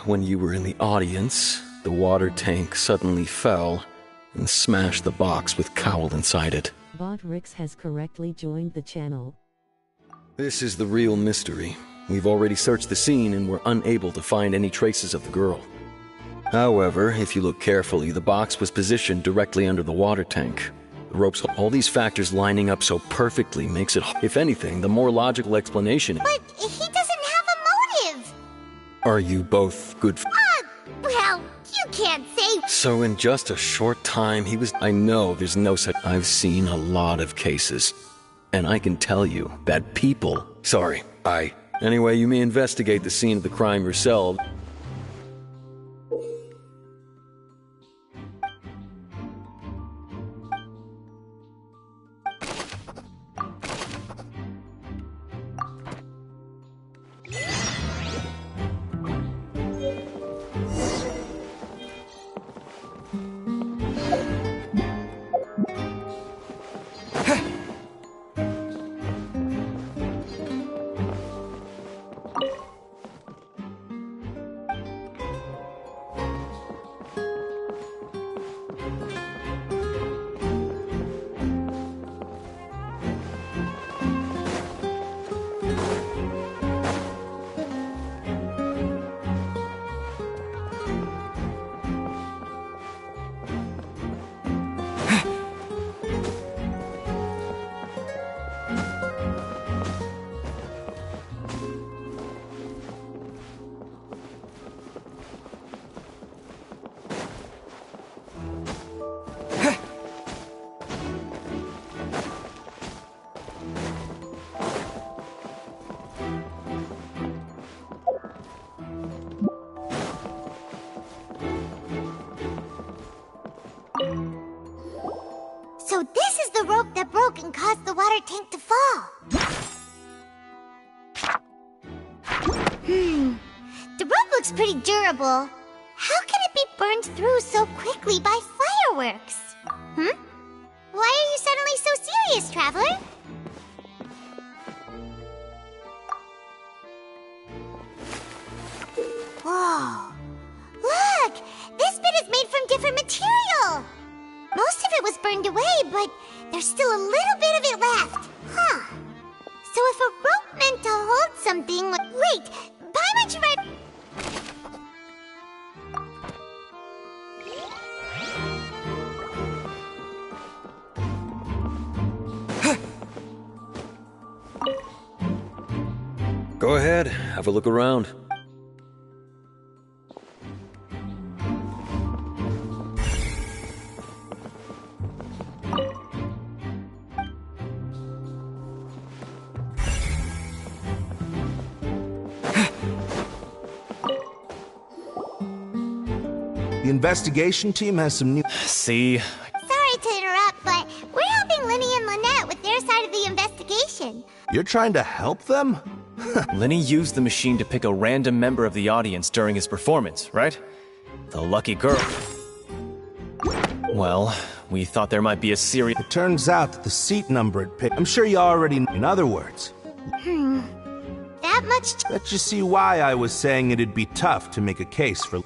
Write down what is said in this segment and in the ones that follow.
when you were in the audience, the water tank suddenly fell and smashed the box with Cowl inside it. Bot Rix has correctly joined the channel. This is the real mystery. We've already searched the scene and were unable to find any traces of the girl. However, if you look carefully, the box was positioned directly under the water tank. The ropes, all these factors lining up so perfectly makes it, if anything, the more logical explanation. But he doesn't have a motive! Are you both good Well, you can't say. So in just a short time, I know there's no such. I've seen a lot of cases. And I can tell you that people. Anyway, you may investigate the scene of the crime yourself. So this is the rope that broke and caused the water tank to fall. The rope looks pretty durable. How can it be burned through so quickly by fireworks? Why are you suddenly so serious, Traveler? Whoa. Look! This bit is made from different material! Most of it was burned away, but there's still a little bit of it left. So if a rope meant to hold something... Wait! Paimon right... Go ahead, have a look around. The investigation team has some new... See? Sorry to interrupt, but we're helping Linny and Lynette with their side of the investigation. You're trying to help them? Lenny used the machine to pick a random member of the audience during his performance, right? The lucky girl. Well, we thought there might be a serious... It turns out that the seat number it picked... I'm sure you already know. In other words... That much... Let you see why I was saying it'd be tough to make a case for...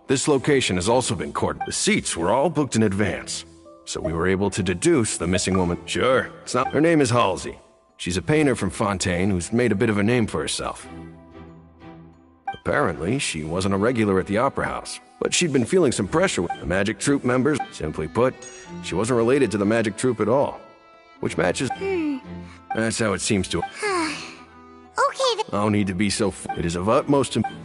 This location has also been courted. The seats were all booked in advance, so we were able to deduce the missing woman. Sure, it's not. Her name is Halsey. She's a painter from Fontaine who's made a bit of a name for herself. Apparently, she wasn't a regular at the Opera House, but she'd been feeling some pressure with the Magic Troupe members. Simply put, she wasn't related to the Magic Troupe at all, which matches. That's how it seems to. Okay, No need to be so. It is of utmost importance.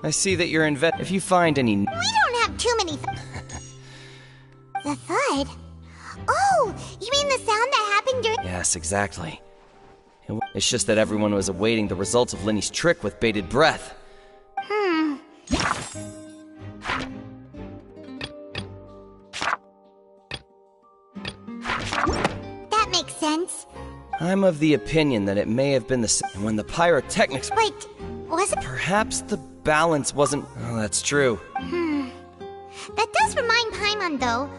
I see that you're If you find any... We don't have too many The thud? Oh, you mean the sound that happened during... Yes, exactly. It's just that everyone was awaiting the results of Lenny's trick with bated breath. That makes sense. I'm of the opinion that it may have been the same when the pyrotechnics... Wait, was it... Perhaps the balance wasn't... Oh, that's true. That does remind Paimon, though.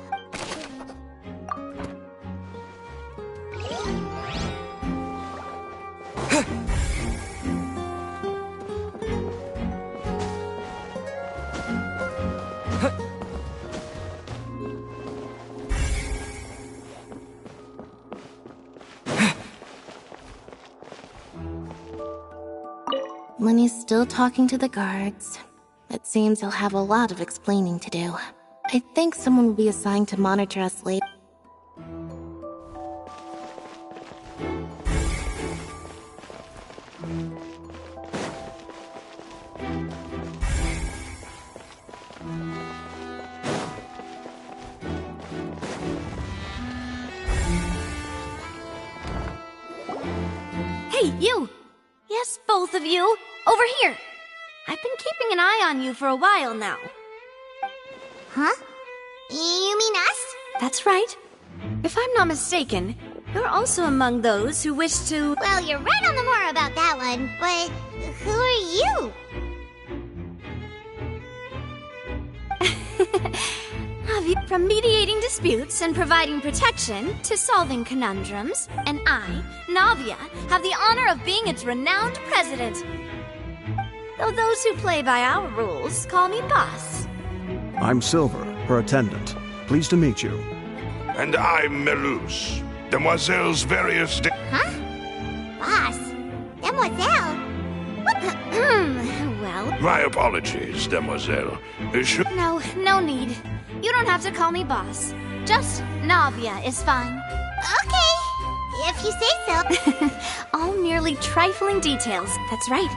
Lenny's still talking to the guards. It seems he'll have a lot of explaining to do. I think someone will be assigned to monitor us later. Hey, you! Yes, both of you! Over here! I've been keeping an eye on you for a while now. Huh? You mean us? That's right. If I'm not mistaken, you're also among those who wish to... Well, you're right on the more about that one, but who are you? From mediating disputes and providing protection to solving conundrums, and I, Navia, have the honor of being its renowned president. Though those who play by our rules call me boss. I'm Silver, her attendant. Pleased to meet you. And I'm Melus, Demoiselle's various... Huh? Boss? Demoiselle? What the... Well... My apologies, Demoiselle. No need. You don't have to call me boss. Just Navia is fine. Okay, if you say so. All merely trifling details, that's right.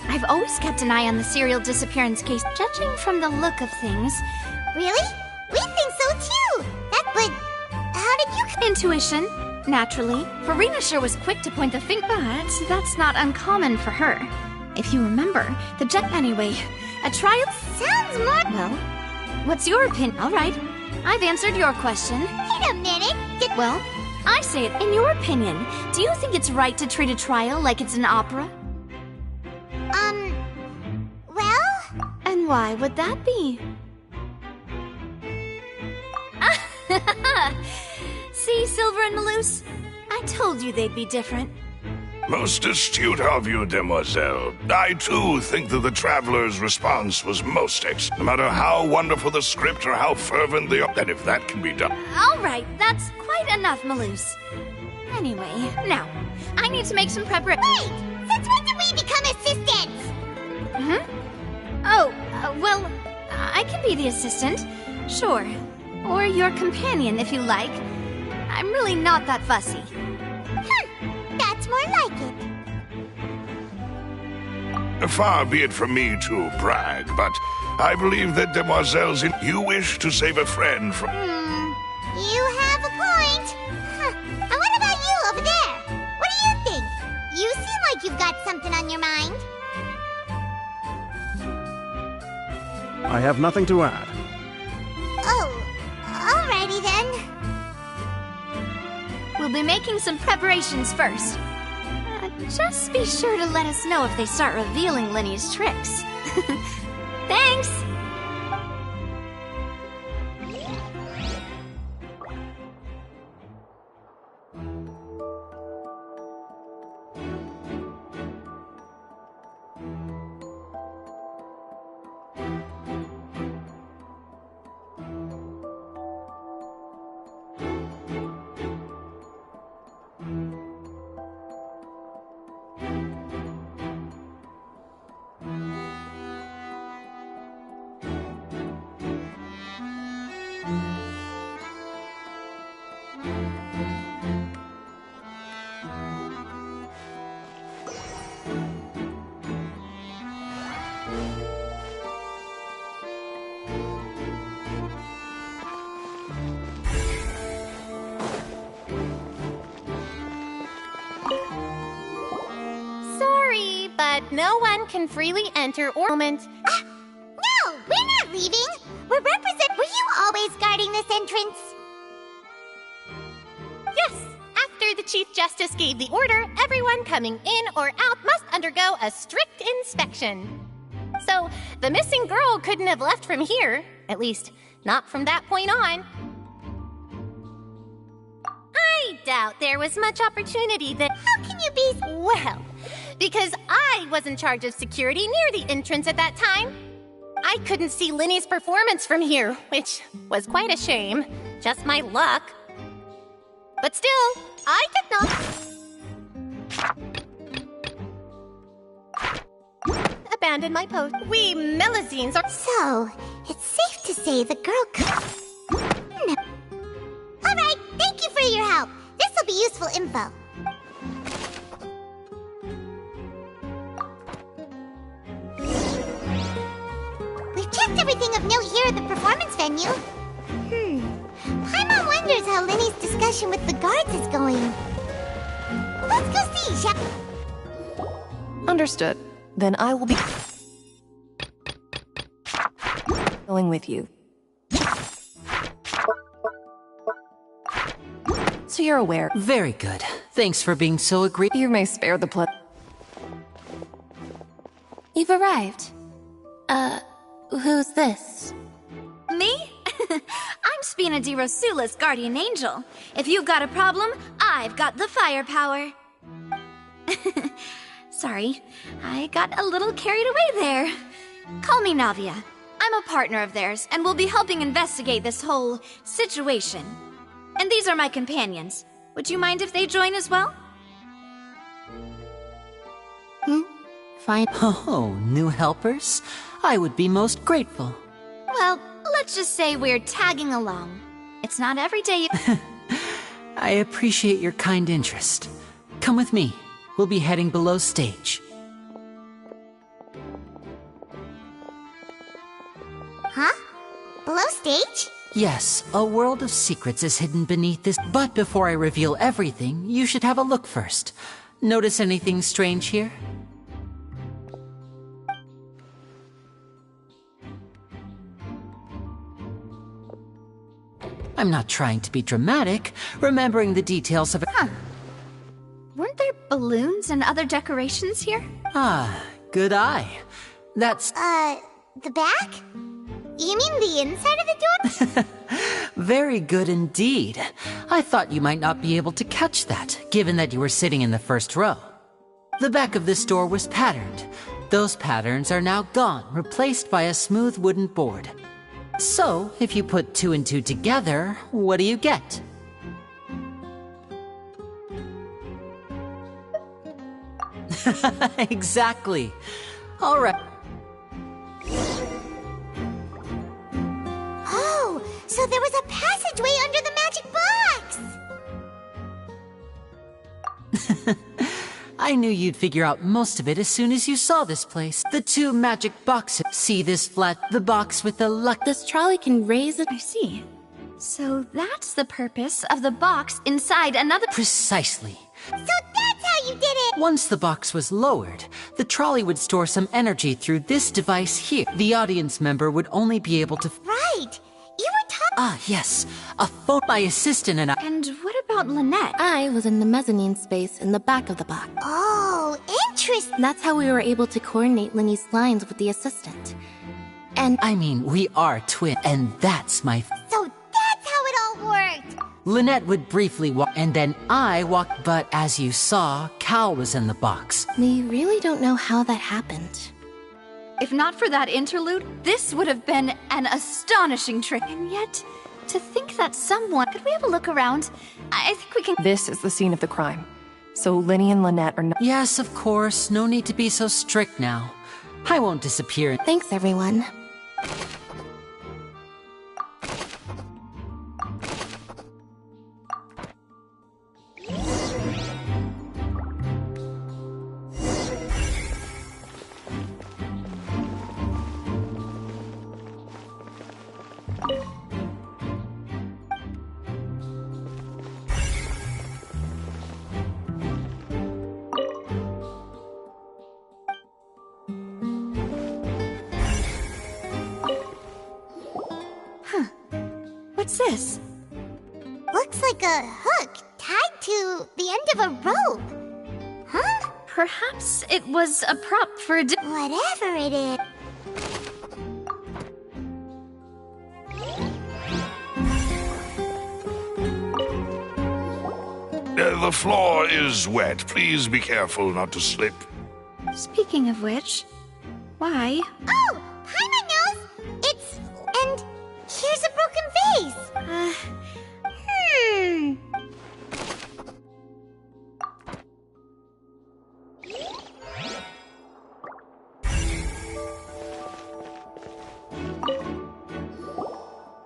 I've always kept an eye on the serial disappearance case, judging from the look of things. Really? We think so too! But how did you... Intuition, naturally. Farina sure was quick to point the finger, but that's not uncommon for her. If you remember, Anyway, a trial... Sounds more... Well, what's your opinion? All right, I've answered your question. Wait a minute! Well, I say it. In your opinion, do you think it's right to treat a trial like it's an opera? Well... And why would that be? See, Silver and Melus? I told you they'd be different. Most astute of you, Demoiselle. I, too, think that the Traveler's response was most no matter how wonderful the script or how fervent the... And if that can be done... All right, that's quite enough, Melus. Anyway, now, I need to make some preparation... Wait! Since when did we become assistants? Oh, well, I can be the assistant. Sure. Or your companion, if you like. I'm really not that fussy. That's more like it. Far be it from me to brag, but I believe that Demoiselle's you wish to save a friend from... You have a point. And what about you over there? What do you think? You seem like you've got something on your mind. I have nothing to add. Oh, alrighty then. We'll be making some preparations first. Just be sure to let us know if they start revealing Lenny's tricks. Thanks! but no one can freely enter or moment. No, we're not leaving. Were you always guarding this entrance? Yes, after the Chief Justice gave the order, everyone coming in or out must undergo a strict inspection. So, the missing girl couldn't have left from here, at least, not from that point on. I doubt there was much opportunity that— How can you be— Well, because I was in charge of security near the entrance at that time. I couldn't see Linny's performance from here, which was quite a shame. Just my luck. But still, I did not abandon my post. We Melazines are— So, it's safe to say the girl could— Alright, thank you for your help. This'll be useful info. We've checked everything of note here at the performance venue. Paimon wonders how Linny's discussion with the guards is going. Let's go see, shall— Understood. Then I will be going with you. So you're aware. Very good. Thanks for being so agreeable. You may spare the blood. You've arrived. Who's this? Me? I'm Spina di Rosula's guardian angel. If you've got a problem, I've got the firepower. Sorry, I got a little carried away there. Call me Navia. I'm a partner of theirs, and will be helping investigate this whole situation. And these are my companions. Would you mind if they join as well? Fine. Oh, new helpers? I would be most grateful. Well, let's just say we're tagging along. It's not every day you— I appreciate your kind interest. Come with me. We'll be heading below stage. Huh? Below stage? Yes, a world of secrets is hidden beneath this. But before I reveal everything, you should have a look first. Notice anything strange here? I'm not trying to be dramatic, remembering the details of it. Huh. Weren't there balloons and other decorations here? Ah, good eye. That's... the back? You mean the inside of the door? Very good indeed. I thought you might not be able to catch that, given that you were sitting in the first row. The back of this door was patterned. Those patterns are now gone, replaced by a smooth wooden board. So, if you put 2 and 2 together, what do you get? Exactly. All right. Oh, so there was a passageway under the magic box! I knew you'd figure out most of it as soon as you saw this place. The 2 magic boxes. See this flat, the box with the luck. This trolley can raise it. I see. So that's the purpose of the box inside another— Precisely. So that's how you did it! Once the box was lowered, the trolley would store some energy through this device here. The audience member would only be able to— Right! You were talking— Ah, yes. A phone. My assistant and I— And what about Lynette? I was in the mezzanine space in the back of the box. Oh, interesting! That's how we were able to coordinate Linny's lines with the assistant. And I mean, we are twins, and that's my— So that's how it all worked! Lynette would briefly walk, and then I walked, but as you saw, Cal was in the box. we really don't know how that happened. If not for that interlude, this would have been an astonishing trick. And yet, to think that someone— Could we have a look around? I think we can— This is the scene of the crime. So Linny and Lynette are not— Yes, of course. No need to be so strict now. I won't disappear. Thanks, everyone. What's this? Looks like a hook tied to the end of a rope. Huh? Perhaps it was a prop for a whatever it is. The floor is wet. Please be careful not to slip. Speaking of which, why? Oh, Paimon knows! It's... and here's a broken vase!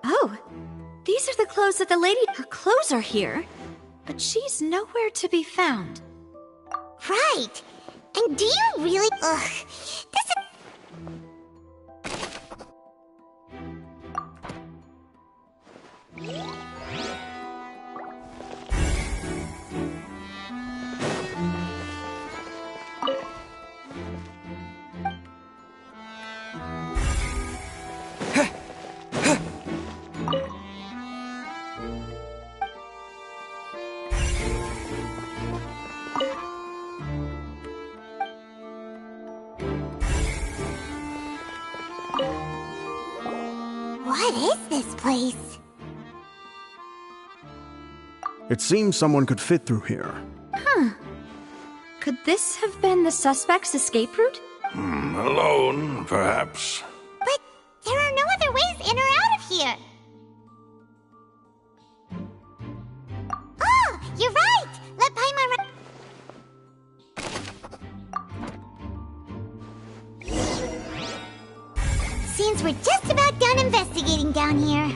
Oh, these are the clothes that the lady... Her clothes are here, but she's nowhere to be found. Right! And do you really... Ugh, this is... What is this place? It seems someone could fit through here. Huh. Could this have been the suspect's escape route? Alone, perhaps. But there are no other ways in or out of here. Oh, you're right! Let Paimon Seems we're just about done investigating down here.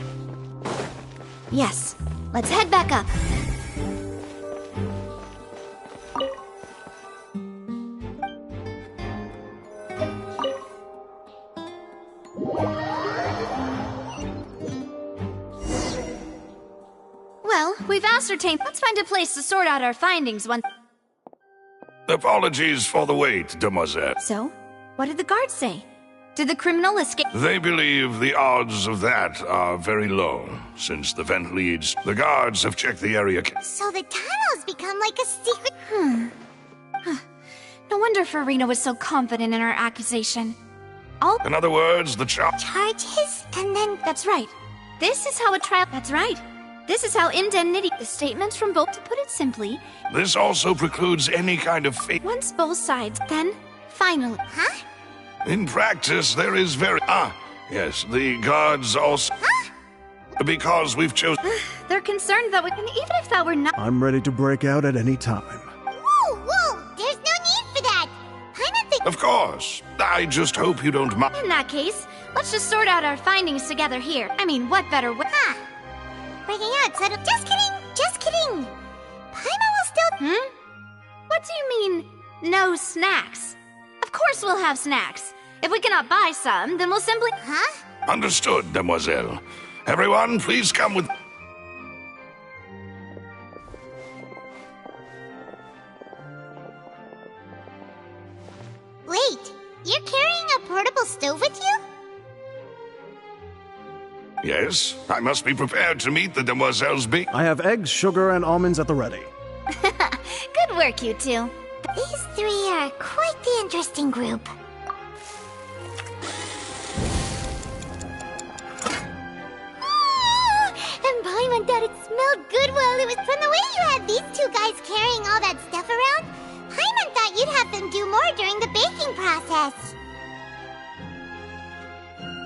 Yes. Let's head back up. Well, we've ascertained. Let's find a place to sort out our findings once. Apologies for the wait, demoiselle. So, what did the guards say? Did the criminal escape? They believe the odds of that are very low, since the vent leads. The guards have checked the area. So the tunnel's become like a secret... No wonder Farina was so confident in her accusation. In other words, the charges, and then... That's right. This is how a trial... That's right. This is how indemnity... The statements from both... To put it simply... This also precludes any kind of fake... Once both sides, then, finally... Huh? In practice, there is very... yes, the guards also... Huh? Because we've chosen... They're concerned that we can... Even if that were not... I'm ready to break out at any time. Whoa! There's no need for that! Paimon thinks... Of course. I just hope you don't mind. In that case, let's just sort out our findings together here. I mean, what better way... Breaking out, so... Just kidding! Just kidding! Paimon will still... What do you mean, no snacks? Of course we'll have snacks. If we cannot buy some, then we'll simply... Huh? Understood, demoiselle. Everyone, please come with... Wait, you're carrying a portable stove with you? Yes, I must be prepared to meet the demoiselles B. I have eggs, sugar, and almonds at the ready. Good work, you two. These three are quite the interesting group. And Paimon thought it smelled good while it was... From the way you had these two guys carrying all that stuff around, Paimon thought you'd have them do more during the baking process.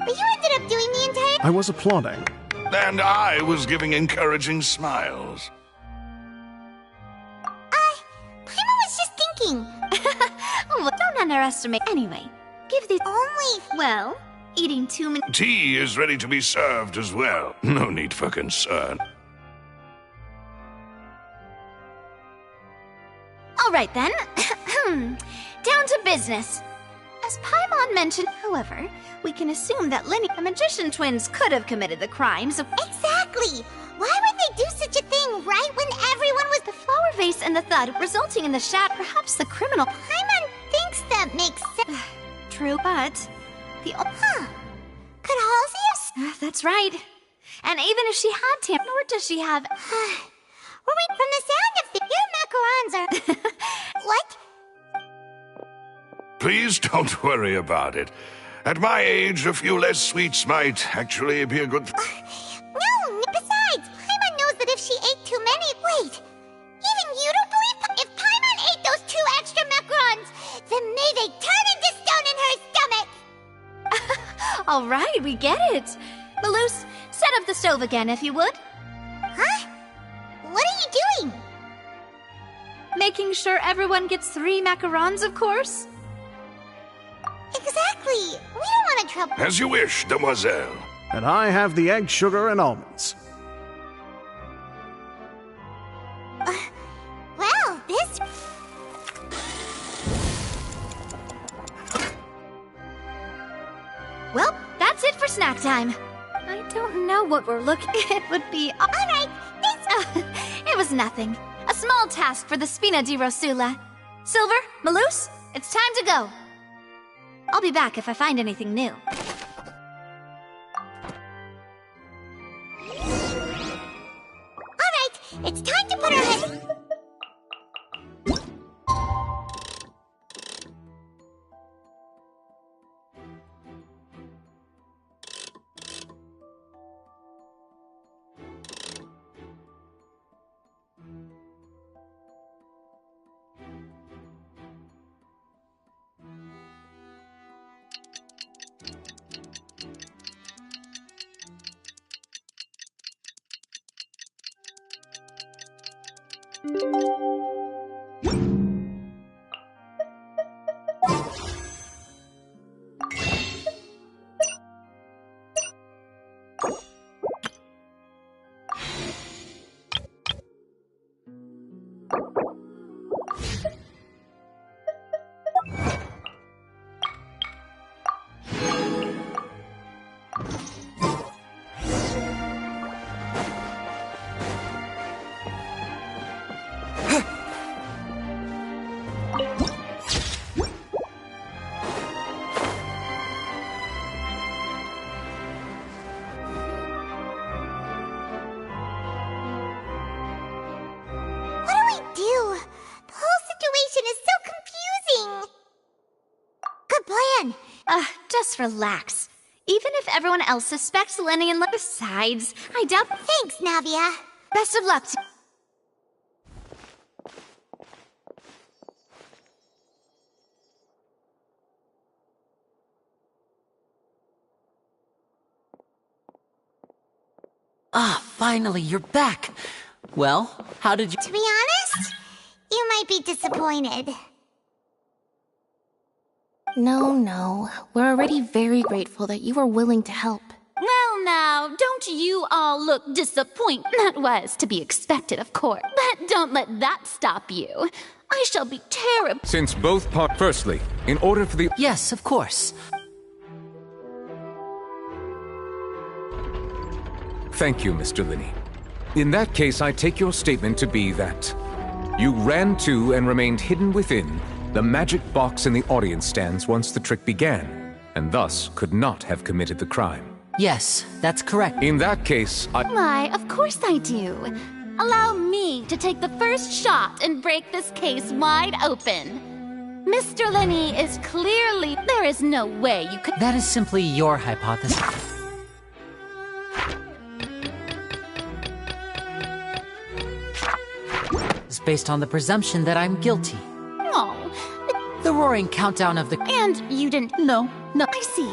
But you ended up doing the entire... I was applauding. And I was giving encouraging smiles. Paimon was just thinking. Oh, don't underestimate. Anyway, give these... Only... Well, eating too many... Tea is ready to be served as well. No need for concern. All right, then. Down to business. As Paimon mentioned, however, we can assume that Linny, the magician twins, could have committed the crimes of... Exactly! Why would they do such a thing right when everyone was... The flower vase and the thud, resulting in the shat. Perhaps the criminal... Paimon thinks that makes sense. True, but... Could Halsey have... That's right. And even if she had tam, nor does she have... Well, wait, from the sound of your macarons are... What? Please don't worry about it. At my age, a few less sweets might actually be a good... No, besides, Paimon knows that if she ate too many... Wait, even you don't believe... If Paimon ate those 2 extra macarons, then may they turn into stone in her stomach! All right, we get it. Malus, set up the stove again, if you would. Huh? What are you doing? Making sure everyone gets 3 macarons, of course. Exactly. We don't want to trouble... As you wish, demoiselle. And I have the egg, sugar, and almonds. Well, this... Well, that's it for snack time. I don't know what we're looking... It would be... All right, this... it was nothing. A small task for the Spina di Rosula. Silver, Malus, it's time to go. I'll be back if I find anything new. All right, it's time to put our head... Just relax. Even if everyone else suspects Lenny and besides, I doubt... Thanks, Navia. Best of luck to... Ah, finally, you're back. Well, how did you... To be honest, you might be disappointed. No. We're already very grateful that you were willing to help. Well, now, don't you all look disappointed? That was to be expected, of course. But don't let that stop you. I shall be terrible. Since both part... Firstly, in order for the... Yes, of course. Thank you, Mr. Linney. In that case, I take your statement to be that you ran to and remained hidden within the magic box in the audience stands once the trick began, and thus could not have committed the crime. Yes, that's correct. In that case, Why, of course I do. Allow me to take the first shot and break this case wide open. Mr. Linney is clearly... There is no way you could... That is simply your hypothesis. It's based on the presumption that I'm guilty. Oh. The roaring countdown of the... And you didn't... No. I see.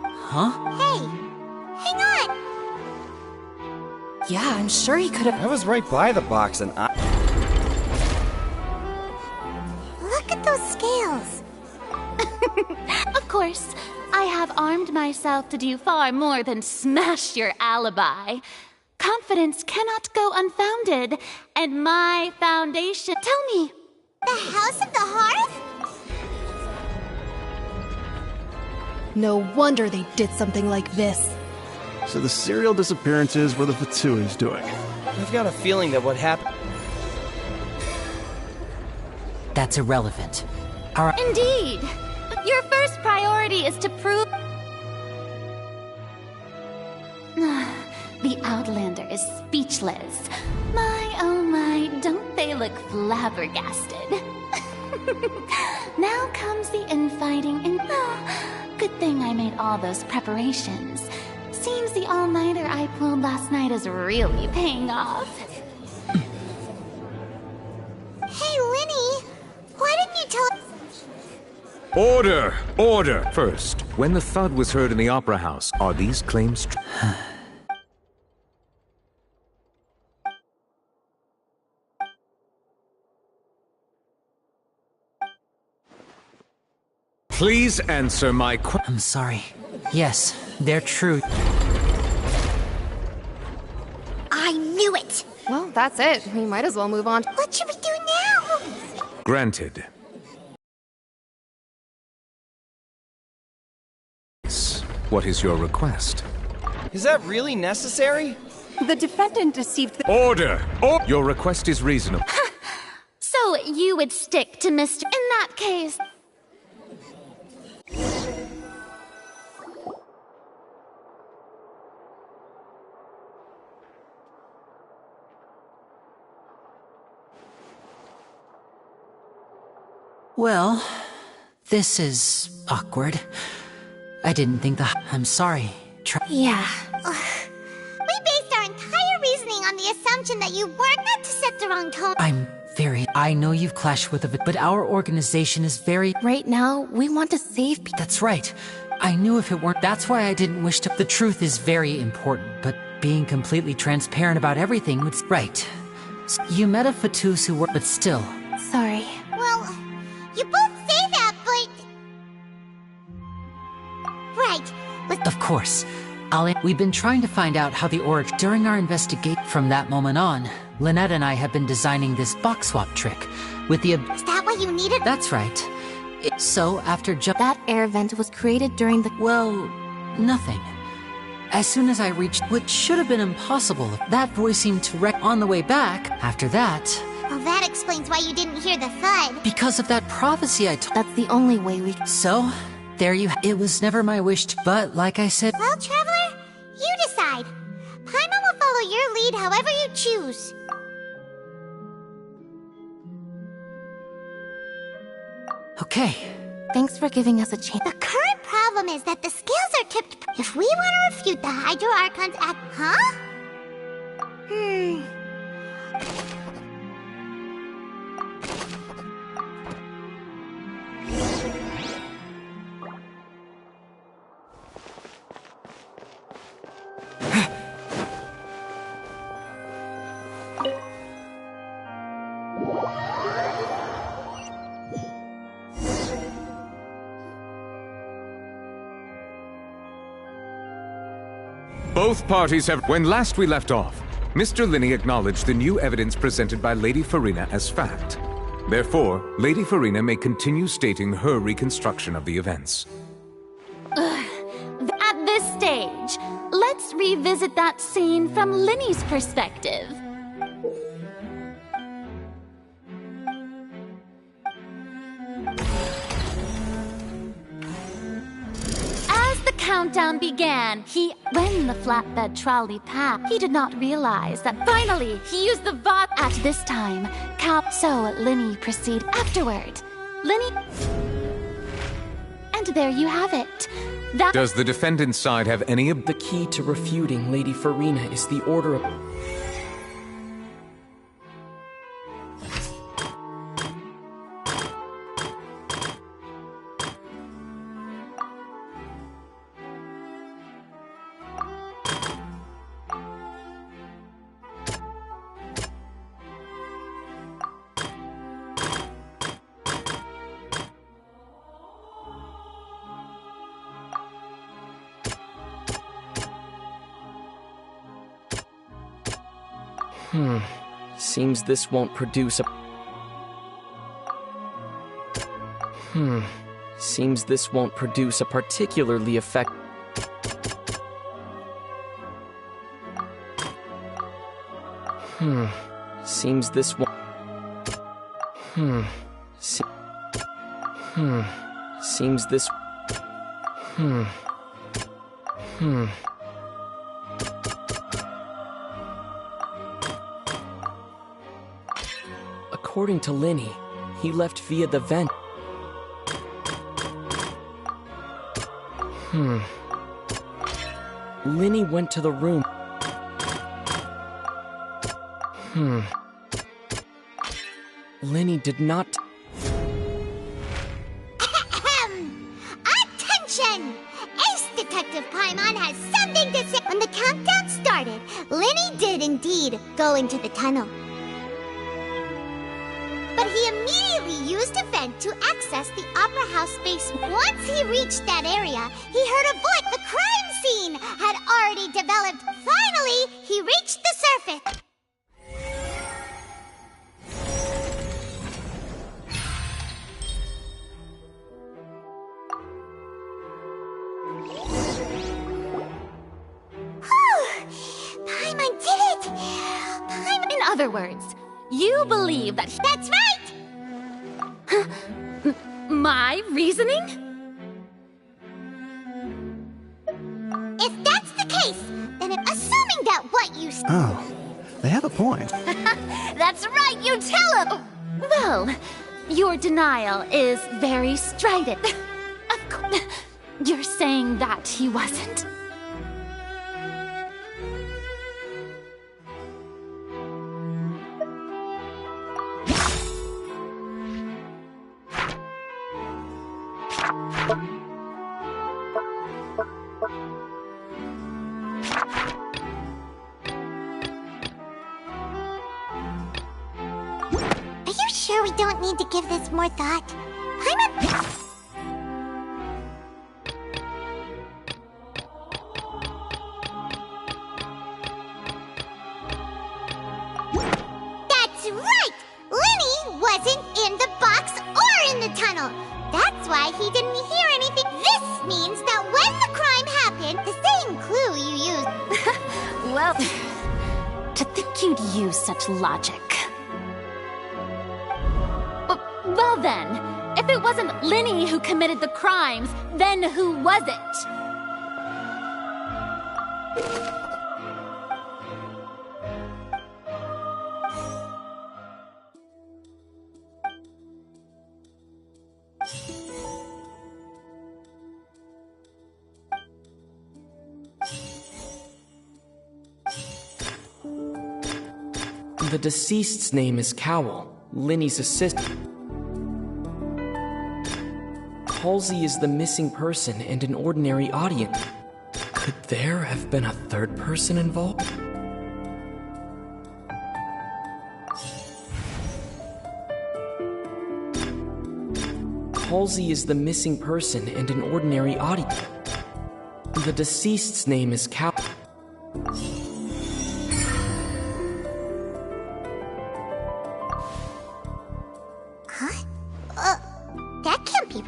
Huh? Hey, hang on. Yeah, I'm sure he could have... I was right by the box and I... Look at those scales. Of course, I have armed myself to do far more than smash your alibi. Confidence cannot go unfounded, and my foundation... Tell me. The House of the Hearth? No wonder they did something like this. So the serial disappearances were the Fatsui's doing. I've got a feeling that what happened... That's irrelevant. All right. Indeed. Your first priority is to prove... The here is speechless. My, oh my, don't they look flabbergasted? Now comes the infighting and good thing I made all those preparations. Seems the all-nighter I pulled last night is really paying off. Hey, Linny, why didn't you tell... Order! Order! First, when the thud was heard in the Opera House, are these claims true? Please answer my question. I'm sorry. Yes, they're true. I knew it! Well, that's it. We might as well move on. What should we do now? Granted. What is your request? Is that really necessary? The defendant deceived the— Order! Your request is reasonable. So you would stick to Mr. In that case. Well, this is awkward. I didn't think I'm sorry. Yeah. We based our entire reasoning on the assumption that you weren't not to set the wrong tone. I know you've clashed with it, but our organization is very— Right now, we want to save people. That's right. I knew if it weren't— That's why I didn't wish to— The truth is very important, but being completely transparent about everything would— Right. You met a Fatus who were— But still. Sorry. Well, you both say that, but... Right. Of course. We've been trying to find out how the origin— During our investigation from that moment on, Lynette and I have been designing this box swap trick with the— Is that what you needed? That's right. So after That air vent was created during the— Well, nothing. As soon as I reached what should have been impossible, that voice seemed to wreck on the way back. After that... Well, that explains why you didn't hear the thud. Because of that prophecy I told— That's the only way we— So, there you— It was never my wish to— But, like I said— Well, Traveler, you decide. Paimon will follow your lead however you choose. Okay. Thanks for giving us a chance. The current problem is that the scales are tipped. If we want to refute the Hydro Archon's act... Huh? Both parties have— When last we left off, Mr. Linney acknowledged the new evidence presented by Lady Farina as fact. Therefore, Lady Farina may continue stating her reconstruction of the events. At this stage, let's revisit that scene from Linny's perspective. As the countdown began, when the flatbed trolley passed, he did not realize that finally he used the VOD at this time. So Linny proceeded afterward. Linny... And there you have it. Does the defendant's side have any— The key to refuting Lady Farina is the order of... Seems this won't produce a... Seems this won't produce a particularly effective... Seems this won't... Seems this... According to Linny, he left via the vent. Linny went to the room. Linny did not... Attention! Ace Detective Paimon has something to say. When the countdown started, Linny did indeed go into the tunnel. But he immediately used a vent to access the Opera House basement. Once he reached that area, he heard a voice. The crime scene had already developed. Finally, he reached the surface. Paimon did it! Paimon... In other words, you believe that... That's right! My reasoning? If that's the case, then assuming that what you... Oh, they have a point. That's right, you tell him! Well, your denial is very strident. Of course, you're saying that he wasn't. Are you sure we don't need to give this more thought? That's right! Linny wasn't in the box or in the tunnel. That's why he didn't hear anything. This means that when the crime happened, the same clue you used... Well, to think you'd use such logic. Well then, if it wasn't Linny who committed the crimes, then who was it? The deceased's name is Cowell, Linny's assistant. Halsey is the missing person and an ordinary audience. Could there have been a third person involved? Halsey is the missing person and an ordinary audience. The deceased's name is Cowell. That can't be...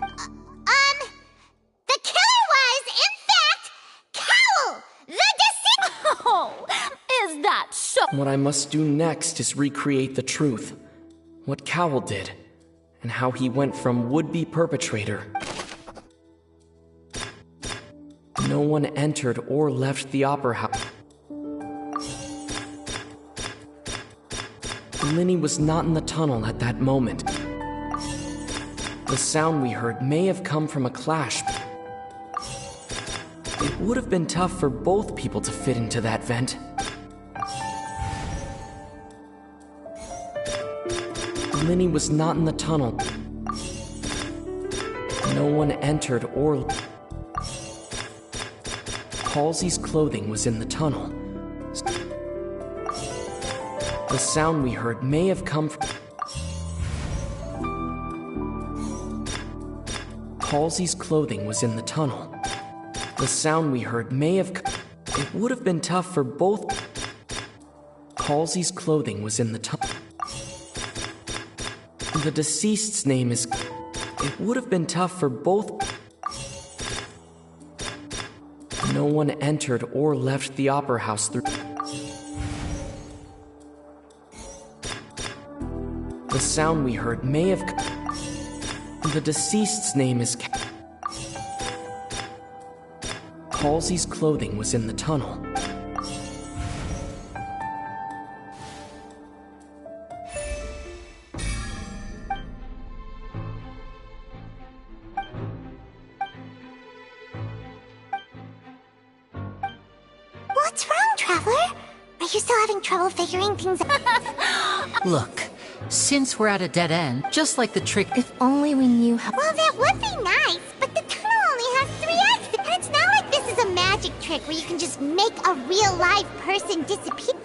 The killer was, in fact, Cowell, the deceased... Oh, is that so? What I must do next is recreate the truth. What Cowell did, and how he went from would-be perpetrator. No one entered or left the opera house. Linny was not in the tunnel at that moment. The sound we heard may have come from a clash. It would have been tough for both people to fit into that vent. Linny was not in the tunnel. No one entered or... Halsey's clothing was in the tunnel. The sound we heard may have come from... Halsey's clothing was in the tunnel. The sound we heard may have... It would have been tough for both... Halsey's clothing was in the tunnel. The deceased's name is... It would have been tough for both... No one entered or left the opera house through... The sound we heard may have... The deceased's name is... Halsey's clothing was in the tunnel. Traveler? Are you still having trouble figuring things out? Look, since we're at a dead end, just like the trick. If only we knew how. Well, that would be nice, but the tunnel only has 3 exits. And it's not like this is a magic trick where you can just make a real live person disappear.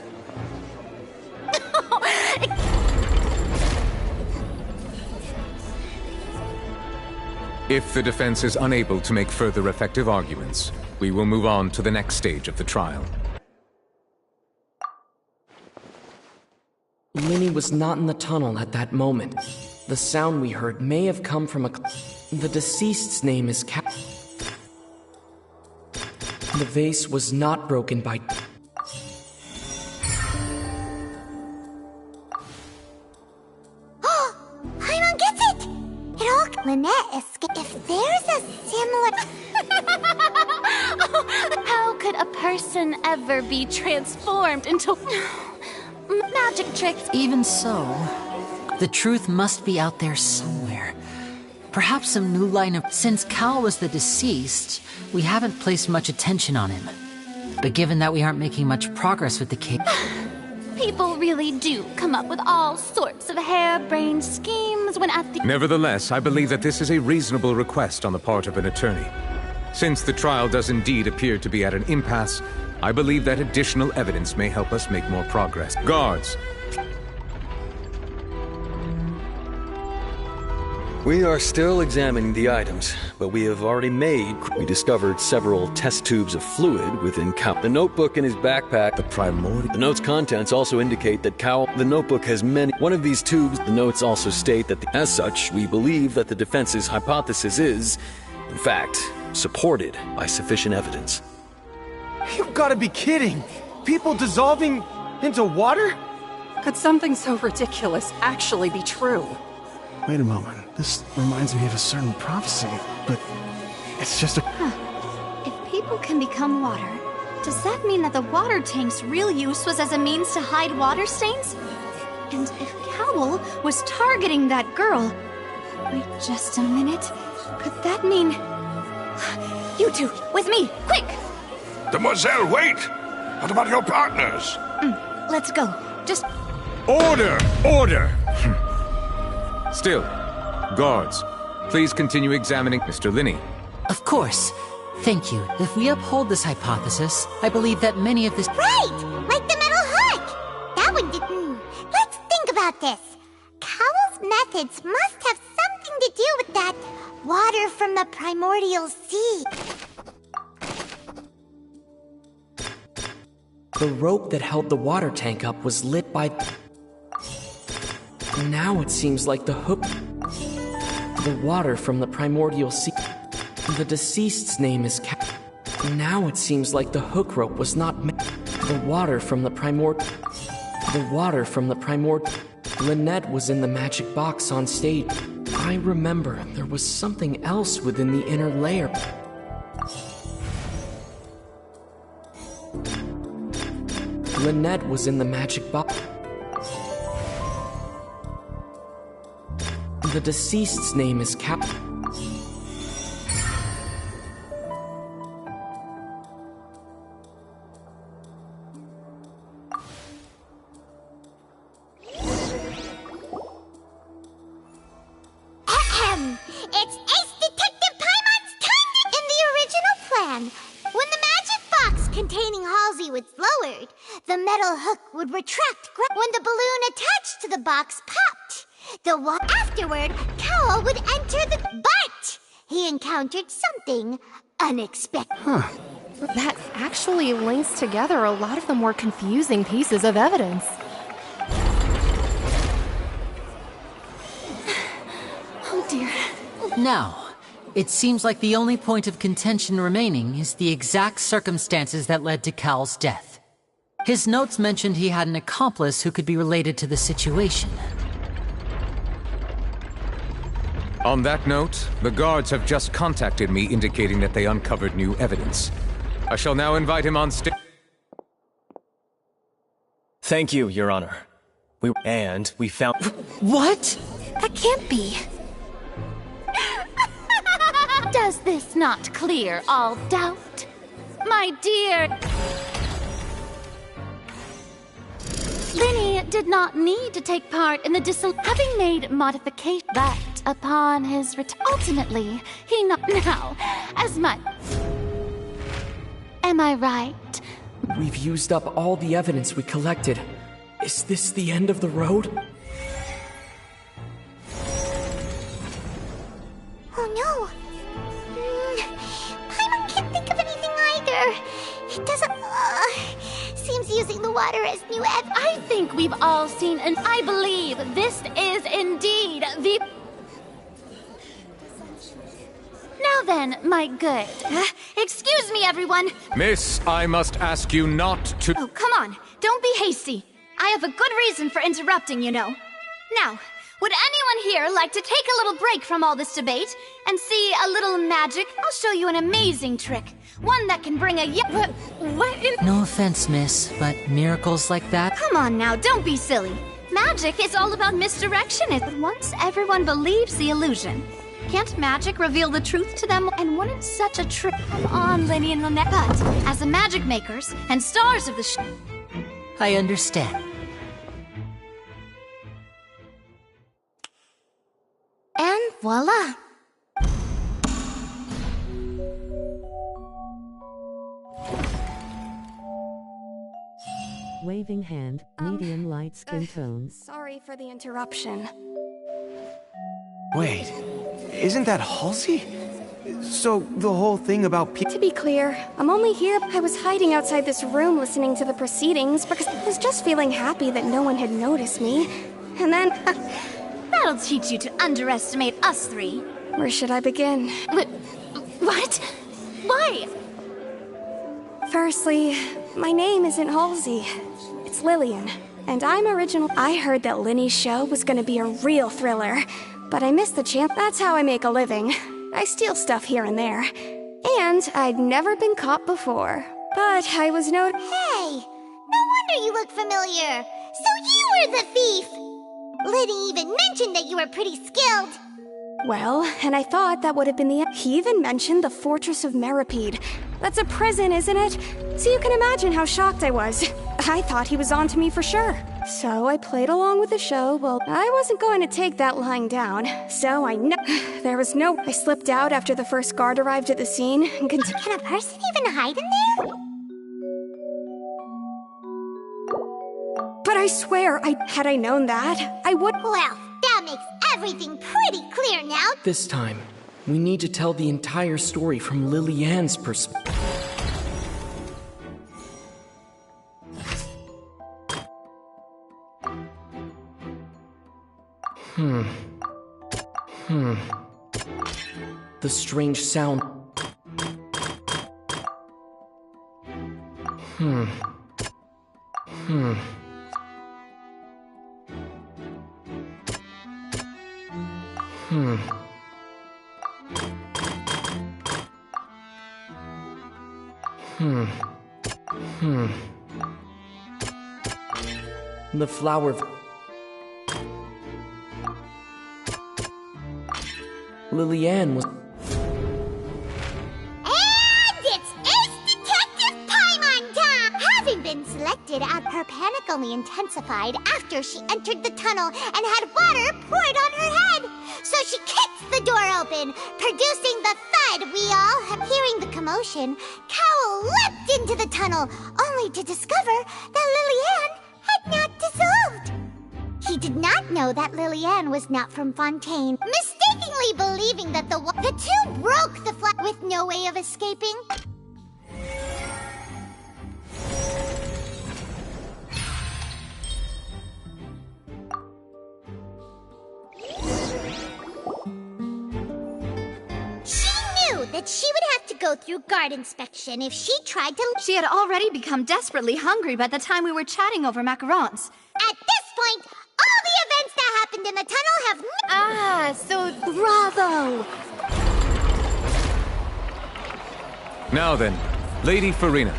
If the defense is unable to make further effective arguments, we will move on to the next stage of the trial. Linny was not in the tunnel at that moment. The sound we heard may have come from a... The deceased's name is The vase was not broken by... Paimon gets it! It all... Lynette escaped. If there's a similar... How could a person ever be transformed into... magic tricks? Even so, the truth must be out there somewhere. Perhaps some new line of... Since Cal was the deceased, we haven't placed much attention on him. But given that we aren't making much progress with the case... People really do come up with all sorts of harebrained schemes when at the... Nevertheless, I believe that this is a reasonable request on the part of an attorney. Since the trial does indeed appear to be at an impasse, I believe that additional evidence may help us make more progress. Guards! We are still examining the items, but we have already We discovered several test tubes of fluid within Cal. The notebook in his backpack, the note's contents also indicate that the notebook has many. One of these tubes, the notes also state that, as such, we believe that the defense's hypothesis is, in fact, supported by sufficient evidence. You've got to be kidding! People dissolving into water? Could something so ridiculous actually be true? Wait a moment. This reminds me of a certain prophecy, but it's just a... If people can become water, does that mean that the water tank's real use was as a means to hide water stains? And if Cowl was targeting that girl... Wait just a minute. Could that mean... You two, with me, quick! Demoiselle, wait! What about your partners? Let's go. Just... Order! Order! Still, guards, please continue examining Mr. Linney. Of course. Thank you. If we uphold this hypothesis, I believe that many of this... Right! Like the metal hook! That one didn't... Let's think about this. Cowell's methods must have something to do with that water from the primordial sea. The rope that held the water tank up was lit by... Now it seems like the hook... The water from the primordial sea... The deceased's name is Now it seems like the hook rope was not... The water from the The water from the Lynette was in the magic box on stage. I remember there was something else within the inner layer. Lynette was in the magic box. The deceased's name is It's Ace Detective Paimon's turn! In the original plan, when the magic box containing Halsey was lowered, the metal hook would retract when the balloon attached to the box popped. Afterward, Cowell would enter but he encountered something unexpected. That actually links together a lot of the more confusing pieces of evidence. Oh dear. Now, it seems like the only point of contention remaining is the exact circumstances that led to Cal's death. His notes mentioned he had an accomplice who could be related to the situation. On that note, the guards have just contacted me indicating that they uncovered new evidence. I shall now invite him on stage. Thank you, Your Honor. We found... What? That can't be. Does this not clear all doubt? My dear... did not need to take part in the having made modification, but upon his return, ultimately, he not now as much. Am I right? We've used up all the evidence we collected. Is this the end of the road? Oh no. Paimon can't think of anything either. It doesn't... seems using the water as new I think we've all seen, and I believe this is indeed the... Now then, my good. Excuse me, everyone. Miss, I must ask you not to... Oh, come on. Don't be hasty. I have a good reason for interrupting, you know. Now, would anyone here like to take a little break from all this debate and see a little magic? I'll show you an amazing trick. One that can bring a what in... No offense, miss, but miracles like that? Come on now, don't be silly. Magic is all about misdirection. But once everyone believes the illusion, can't magic reveal the truth to them? And wouldn't such a trick... Come on, Lenny and Lynette. But, as the magic makers and stars of the show... I understand. And voila! Waving hand, medium light skin tones. Sorry for the interruption. Wait, isn't that Halsey? So, the whole thing about To be clear, I'm only here. I was hiding outside this room listening to the proceedings because I was just feeling happy that no one had noticed me. And then... That'll teach you to underestimate us three. Where should I begin? What? Why? Firstly, my name isn't Halsey. It's Lillian. And I'm original. I heard that Linny's show was gonna be a real thriller, but I missed the chance. That's how I make a living. I steal stuff here and there. And I'd never been caught before. But I was Hey! No wonder you look familiar. So you were the thief! Liddy even mentioned that you were pretty skilled. Well, and I thought that would have been the end. He even mentioned the Fortress of Meripede. That's a prison, isn't it? So you can imagine how shocked I was. I thought he was on to me for sure. So I played along with the show. Well, I wasn't going to take that lying down. So there was no... I slipped out after the first guard arrived at the scene and continued... Can a person even hide in there? But I swear, had I known that, I would... Well, that makes everything pretty clear now. This time, we need to tell the entire story from Lily-Ann's perspective. The strange sound. The flower... Lily-Ann was... And it's Ace Detective Paimon time! Having been selected, her panic only intensified after she entered the tunnel and had water poured on her head. So she kicks the door open, producing the thud we all have. Hearing the commotion, Cowl leapt into the tunnel, only to discover that Lily-Ann had not dissolved. He did not know that Lily-Ann was not from Fontaine, mistakenly believing that the two broke the flat with no way of escaping. She knew that she would have to go through guard inspection if she tried to... She had already become desperately hungry by the time we were chatting over macarons. At this point, all the events that happened in the tunnel have... So... Bravo! Now then, Lady Farina,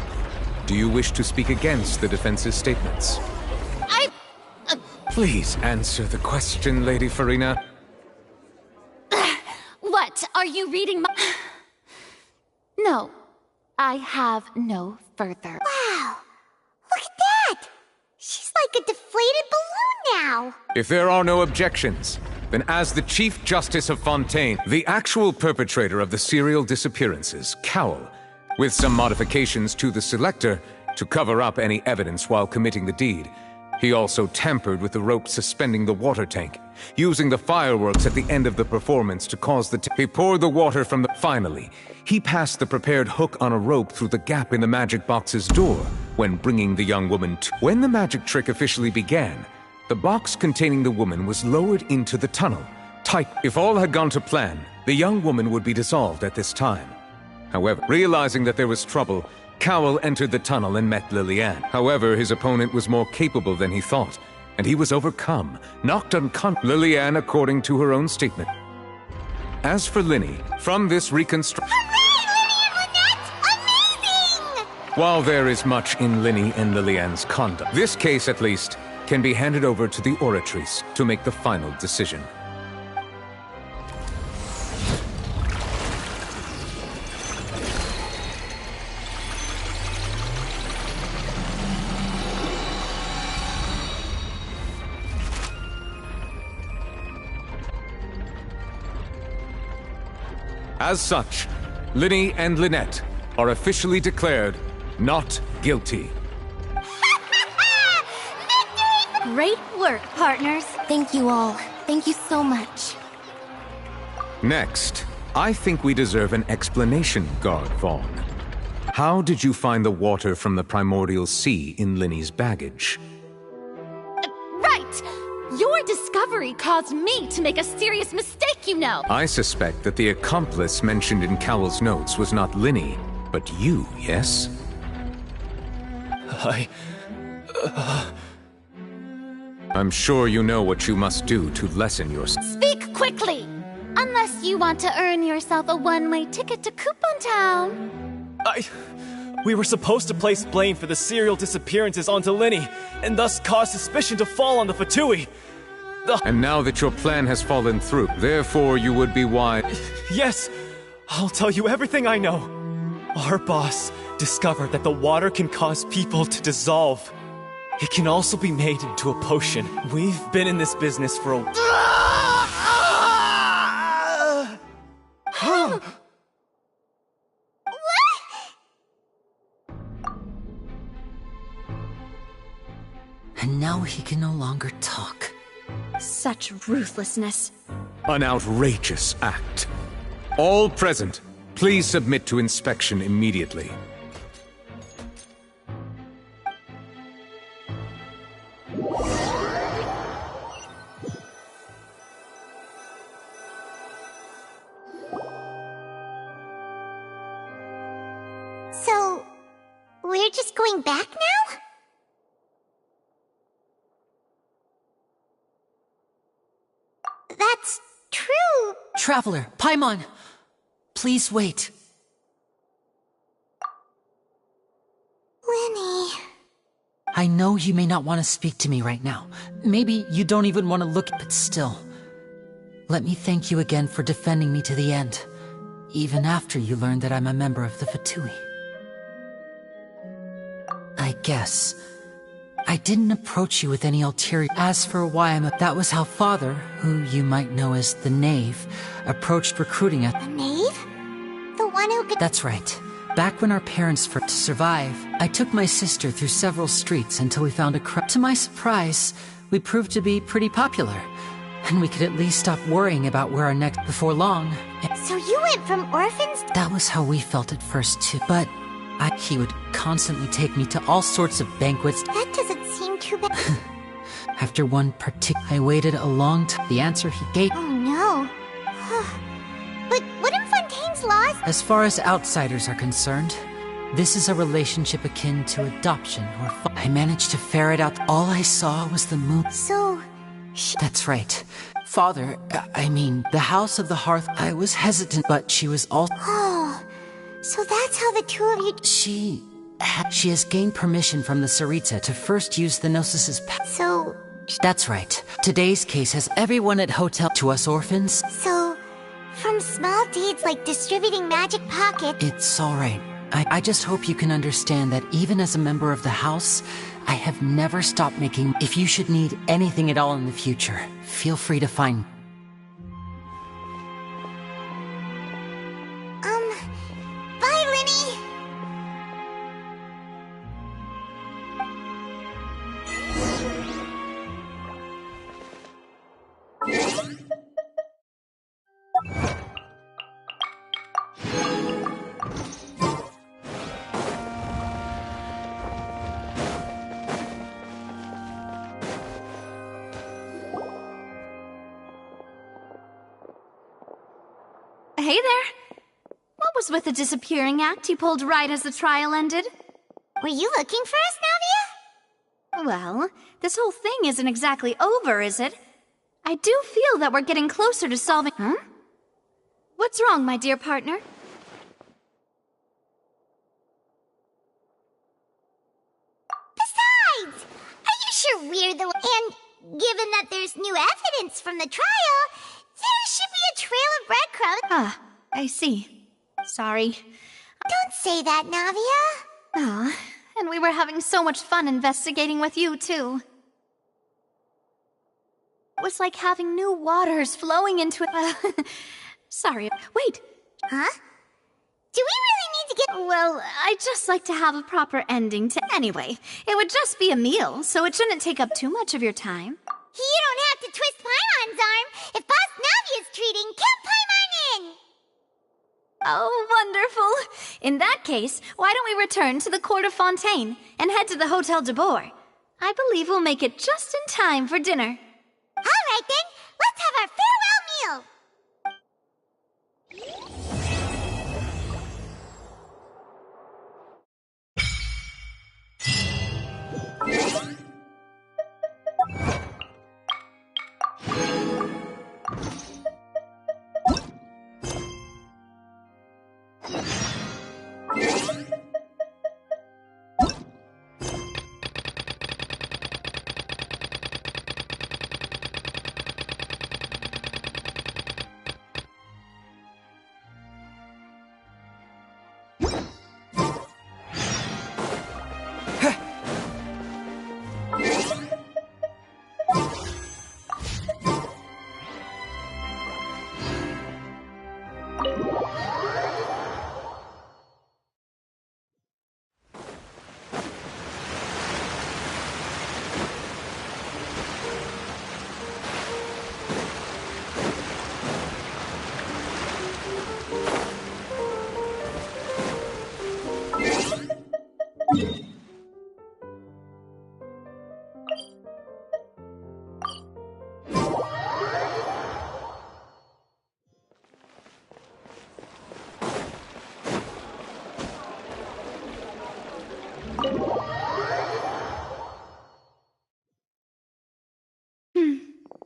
do you wish to speak against the defense's statements? Please answer the question, Lady Farina. What? Are you reading my... No, I have no further. Wow! Look at that! She's like a deflated balloon! now? If there are no objections, then as the Chief Justice of Fontaine, the actual perpetrator of the serial disappearances, Cowell, with some modifications to the selector to cover up any evidence while committing the deed. He also tampered with the rope suspending the water tank, using the fireworks at the end of the performance to cause the he poured the water from the... Finally, he passed the prepared hook on a rope through the gap in the magic box's door when bringing the young woman to... When the magic trick officially began, the box containing the woman was lowered into the tunnel, tight. If all had gone to plan, the young woman would be dissolved at this time. However, realizing that there was trouble, Cowell entered the tunnel and met Liliane. However, his opponent was more capable than he thought, and he was overcome, knocked unconscious. Liliane, according to her own statement. As for Linny, from this reconstruction... While there is much in Linny and Liliane's conduct, this case, at least, can be handed over to the Oratrice to make the final decision. As such, Linny and Lynette are officially declared not guilty. Great work, partners. Thank you all. Thank you so much. Next, I think we deserve an explanation, Guard Vaughn. How did you find the water from the primordial sea in Linny's baggage? Right! Your discovery caused me to make a serious mistake, you know! I suspect that the accomplice mentioned in Cowell's notes was not Linny, but you, yes? I'm sure you know what you must do to lessen your... Speak quickly! Unless you want to earn yourself a one-way ticket to Coupon Town. We were supposed to place blame for the serial disappearances onto Linny, and thus cause suspicion to fall on the Fatui. And now that your plan has fallen through, therefore you would be wise... Yes! I'll tell you everything I know. Our boss discovered that the water can cause people to dissolve. It can also be made into a potion. We've been in this business for a... And now he can no longer talk. Such ruthlessness. An outrageous act. All present, please submit to inspection immediately. So, we're just going back now? That's true. Traveler, Paimon! Please wait. Linny... I know you may not want to speak to me right now. Maybe you don't even want to look, but still. Let me thank you again for defending me to the end, even after you learned that I'm a member of the Fatui. I guess I didn't approach you with any ulterior. As for why that was how Father, who you might know as the Knave, approached recruiting us. The Knave? The one who could... That's right. Back when our parents to survive, I took my sister through several streets until we found a crowd. To my surprise, we proved to be pretty popular, and we could at least stop worrying about where our next... Before long... So you went from orphans... That was how we felt at first too, but he would constantly take me to all sorts of banquets. That doesn't seem too bad. After one I waited a long time. The answer he gave... Oh no. But wouldn't Fontaine's laws... As far as outsiders are concerned, this is a relationship akin to adoption or... I managed to ferret out. All I saw was the moon. So... That's right. Father, I mean, the House of the Hearth. I was hesitant, but she was all... Oh... So that's how the two of you... She has gained permission from the Tsaritsa to first use the Gnosis' So... That's right. Today's case has everyone at hotel to us orphans. So... From small deeds like distributing magic pockets... It's alright. I just hope you can understand that even as a member of the house, I have never stopped making... If you should need anything at all in the future, feel free to find... Bye, Linny! Hey there! What was with the disappearing act you pulled right as the trial ended? Were you looking for us, Navia? Well, this whole thing isn't exactly over, is it? I do feel that we're getting closer to solving... Huh? What's wrong, my dear partner? Besides, are you sure we're the... And given that there's new evidence from the trial, there should be a trail of breadcrumbs. Ah, I see. Sorry. Don't say that, Navia. Ah, and we were having so much fun investigating with you, too. It was like having new waters flowing into it. Sorry. Wait. Huh? Do we really need to get... Well, I'd just like to have a proper ending to... Anyway, it would just be a meal, so it shouldn't take up too much of your time. You don't have to twist Paimon's arm. If Boss Navia's treating, count Paimon in! Oh, wonderful. In that case, why don't we return to the Court of Fontaine and head to the Hotel de Boer? I believe we'll make it just in time for dinner. All right, then. Let's have our farewell meal.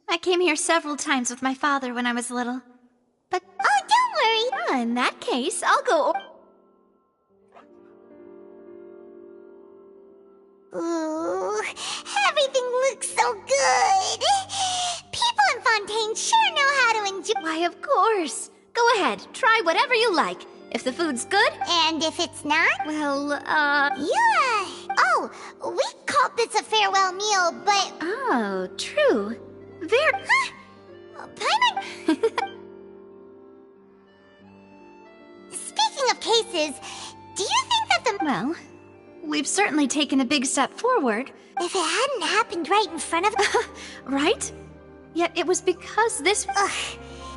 I came here several times with my father when I was little. But... Oh, don't worry! In that case, I'll go... Ooh, everything looks so good! People in Fontaine sure know how to enjoy... Why, of course! Go ahead, try whatever you like. If the food's good... And if it's not? Well, Yeah! Oh, we called this a farewell meal, but... Oh, true. Very... Huh? Paimon... Speaking of cases, do you think that the... Well, we've certainly taken a big step forward. If it hadn't happened right in front of... Right? Yet it was because this...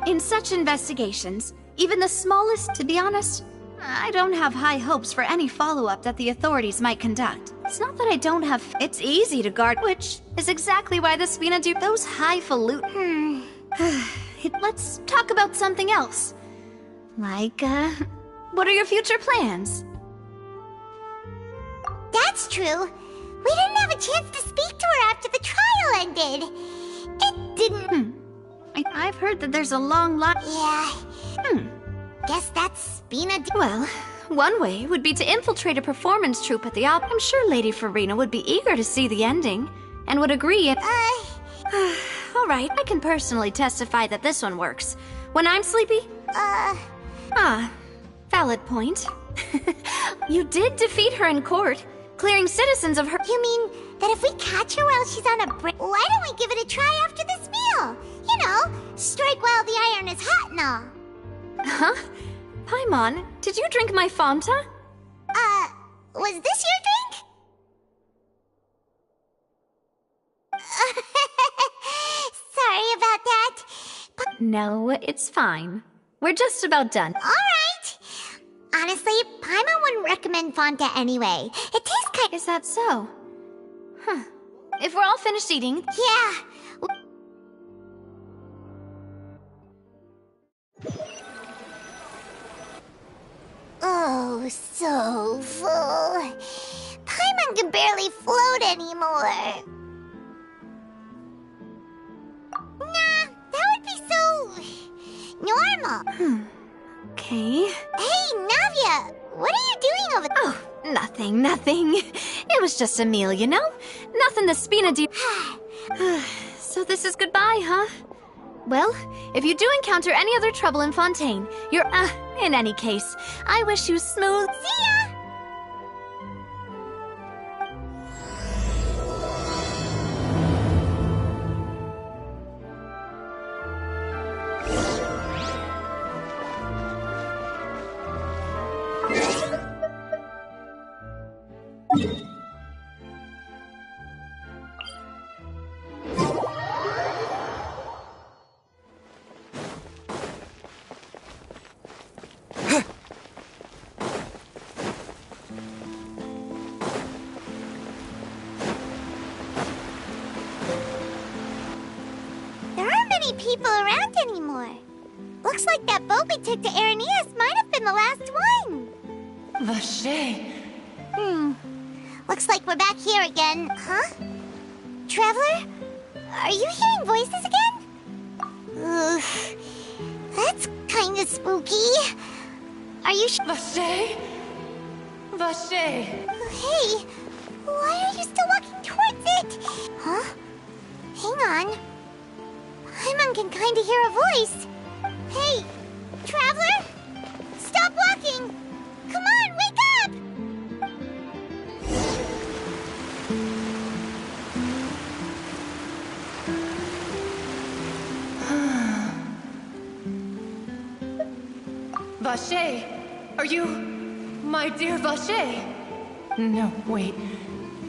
In such investigations, even the smallest, to be honest, I don't have high hopes for any follow-up that the authorities might conduct. It's not that I don't have... It's easy to guard, which is exactly why the Spina do those highfalutin... Let's talk about something else. Like, what are your future plans? That's true. We didn't have a chance to speak to her after the trial ended. It didn't... I've heard that there's a long line... Yeah. Guess that's Spina... Well, one way would be to infiltrate a performance troupe at the op. I'm sure Lady Farina would be eager to see the ending, and would agree if... All right, I can personally testify that this one works. When I'm sleepy... Valid point. You did defeat her in court, clearing citizens of her— You mean that if we catch her while she's on a break, why don't we give it a try after this meal? You know, strike while the iron is hot and all. Huh? Paimon, did you drink my Fanta? Was this your drink? Sorry about that. No, it's fine. We're just about done. Alright. Honestly, Paimon wouldn't recommend Fanta anyway. It tastes kind— Is that so? Huh. If we're all finished eating— Yeah. Oh, so full. Paimon can barely float anymore. Nah, that would be so normal. Okay. Hey, Navia, what are you doing over there? Oh, nothing. It was just a meal, you know? Nothing to Spina do. So this is goodbye, huh? Well, if you do encounter any other trouble in Fontaine, you're— in any case, I wish you smooth— See ya! People around anymore. Looks like that boat we took to Araneas might have been the last one. Vache. Looks like we're back here again. Huh? Traveler? Are you hearing voices again? Ugh. That's kinda spooky. Are you sure? Vache? Hey, why are you still walking towards it? Huh? Hang on. Paimon can kinda hear a voice. Hey, Traveler? Stop walking! Come on, wake up! Vache, are you my dear Vache? No, wait.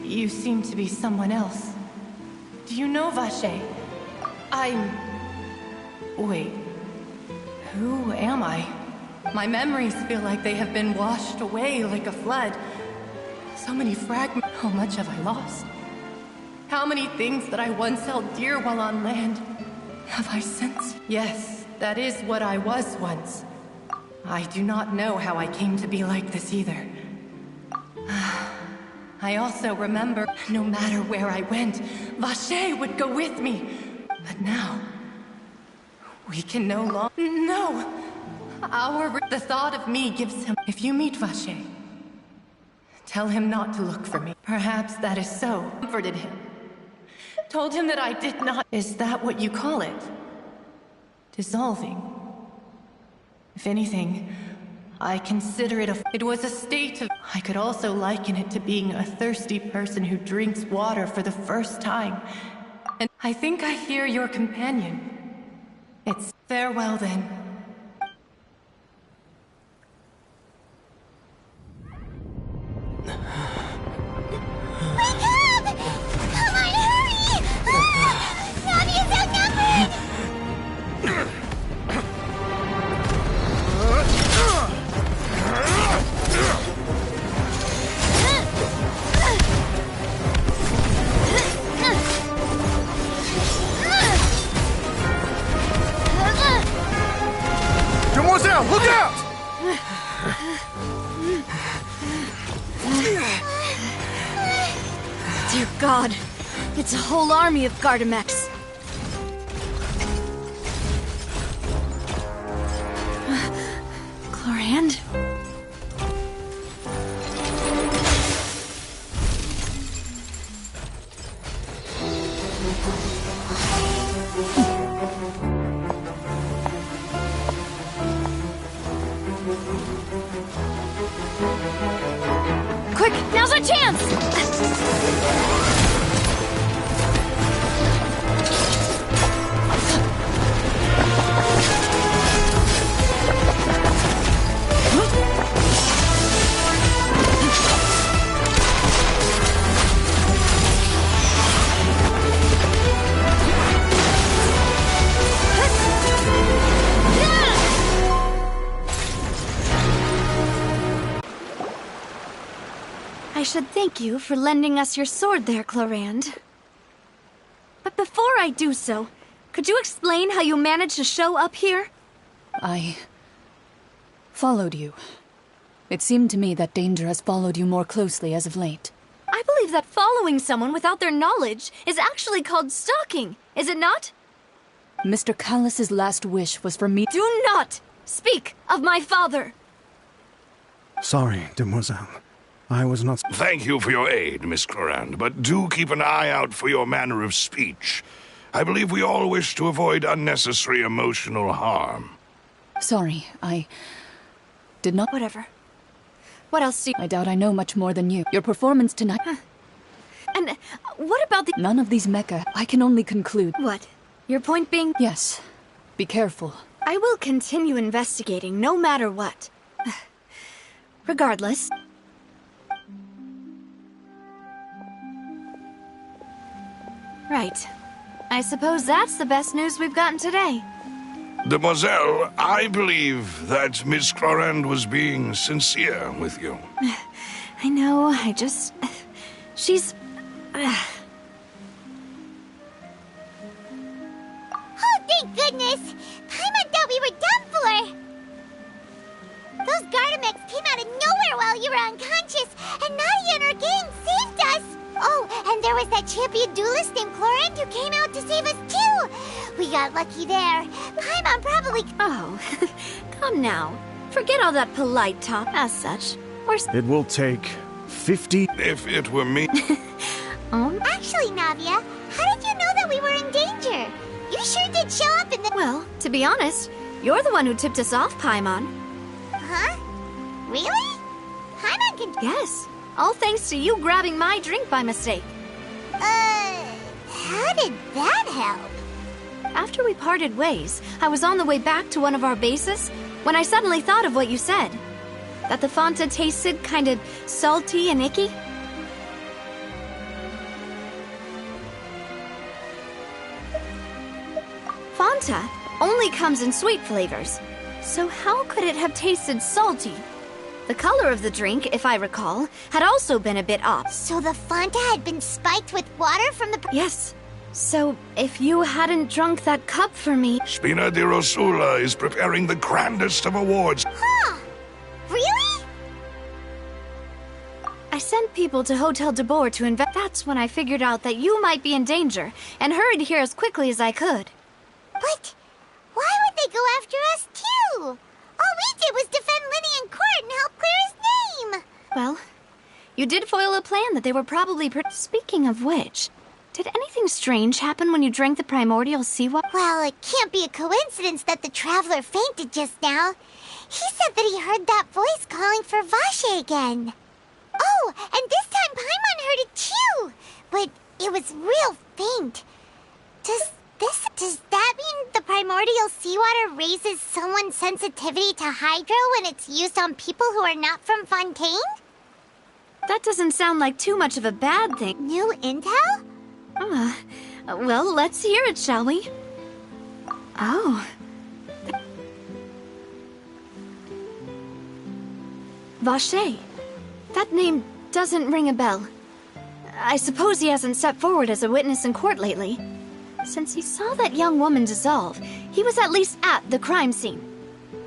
You seem to be someone else. Do you know Vache? Wait. Who am I? My memories feel like they have been washed away like a flood. So many fragments. How much have I lost? How many things that I once held dear while on land have I since? Yes, that is what I was once. I do not know how I came to be like this either. I also remember, no matter where I went, Vache would go with me. But now, we can no longer— No! The thought of me gives him— If you meet Vache, tell him not to look for me. Perhaps that is so. Comforted him. Told him that I did not— Is that what you call it? Dissolving. If anything, I consider it It was a state of— I could also liken it to being a thirsty person who drinks water for the first time. And I think I hear your companion. It's— Farewell, then. Wake up! Come on, hurry! Navia's outnumbered! Demoiselle, look out! Dear God, it's a whole army of Gardamex. Chlorand? Quick, now's our chance! I should thank you for lending us your sword there, Clorand. But before I do so, could you explain how you managed to show up here? I followed you. It seemed to me that danger has followed you more closely as of late. I believe that following someone without their knowledge is actually called stalking, is it not? Mr. Callus's last wish was for me— Do not speak of my father! Sorry, demoiselle. I was not— Thank you for your aid, Miss Clorand, but do keep an eye out for your manner of speech. I believe we all wish to avoid unnecessary emotional harm. Sorry, I did not— Whatever. What else do you— I doubt I know much more than you. Your performance tonight— And what about the— None of these mecha. I can only conclude— What? Your point being— Yes. Be careful. I will continue investigating, no matter what. Regardless— Right. I suppose that's the best news we've gotten today. Demoiselle, I believe that Miss Clorand was being sincere with you. I know, I just... She's... Oh, thank goodness! Paimon thought we were done for! Those Gardamex came out of nowhere while you were unconscious, and Nadia and her gang saved us! Oh, and there was that champion duelist named Clorand who came out to save us too! We got lucky there. Paimon probably... Oh, come now. Forget all that polite talk. As such, we're... It will take 50... If it were me... Actually, Navia, how did you know that we were in danger? You sure did show up in the... Well, to be honest, you're the one who tipped us off, Paimon. Huh? Really? Paimon can... Yes. All thanks to you grabbing my drink by mistake. How did that help? After we parted ways, I was on the way back to one of our bases when I suddenly thought of what you said. That the Fanta tasted kind of salty and icky. Fanta only comes in sweet flavors, so how could it have tasted salty? The color of the drink, if I recall, had also been a bit off. So the Fanta had been spiked with water from the... Yes. So, if you hadn't drunk that cup for me... Spina di Rosula is preparing the grandest of awards. Huh? Really? I sent people to Hotel de Boer to invest... That's when I figured out that you might be in danger, and hurried here as quickly as I could. But why would they go after us, too? All we did was defend Linny in court and help clear his name. Well, you did foil a plan that they were probably... Speaking of which, did anything strange happen when you drank the primordial seawater? Well, it can't be a coincidence that the traveler fainted just now. He said that he heard that voice calling for Vache again. Oh, and this time Paimon heard it too. But it was real faint. Does that mean the primordial seawater raises someone's sensitivity to hydro when it's used on people who are not from Fontaine? That doesn't sound like too much of a bad thing. New intel? Well, let's hear it, shall we? Oh. Vache. That name doesn't ring a bell. I suppose he hasn't stepped forward as a witness in court lately. Since he saw that young woman dissolve, he was at least at the crime scene.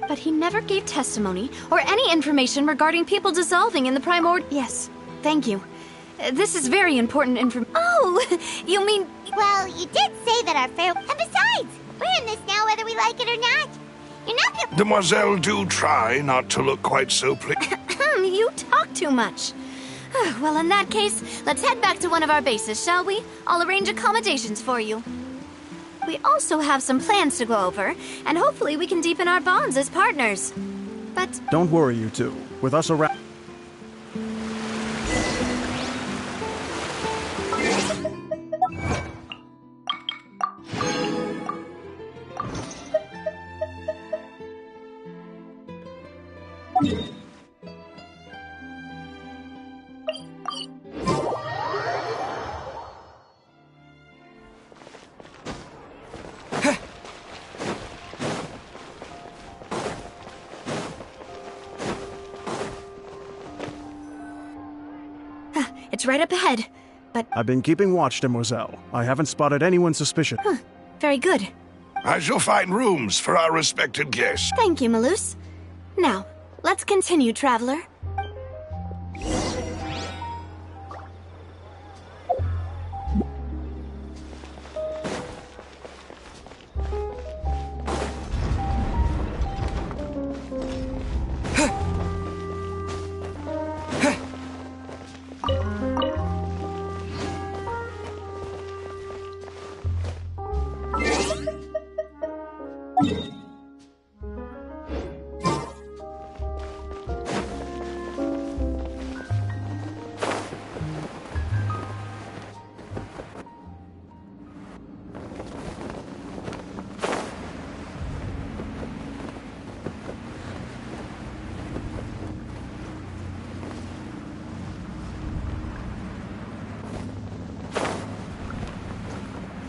But he never gave testimony or any information regarding people dissolving in the primordial... Yes, thank you. This is very important information. Oh, you mean... Well, you did say that our fair... And besides, we're in this now whether we like it or not. You're not... Demoiselle, do try not to look quite so You talk too much. Well, in that case, let's head back to one of our bases, shall we? I'll arrange accommodations for you. We also have some plans to go over, and hopefully we can deepen our bonds as partners. But... Don't worry, you two. With us around... It's right up ahead. But I've been keeping watch, Demoiselle. I haven't spotted anyone suspicious. very good. I shall find rooms for our respected guests. Thank you, Malus. Now, let's continue, traveler.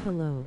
Hello.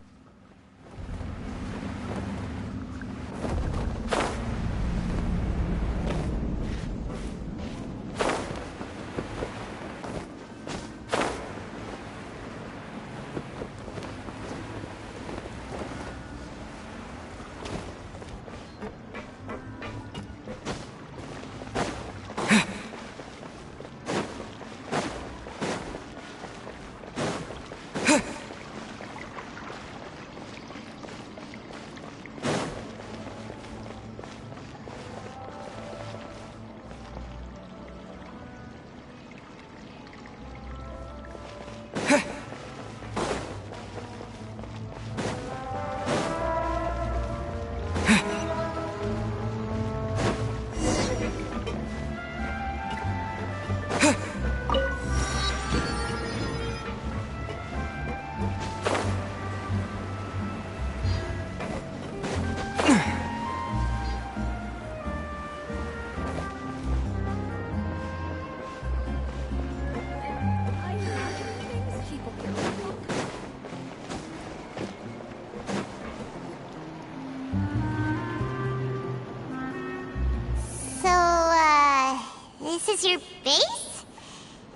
This is your base?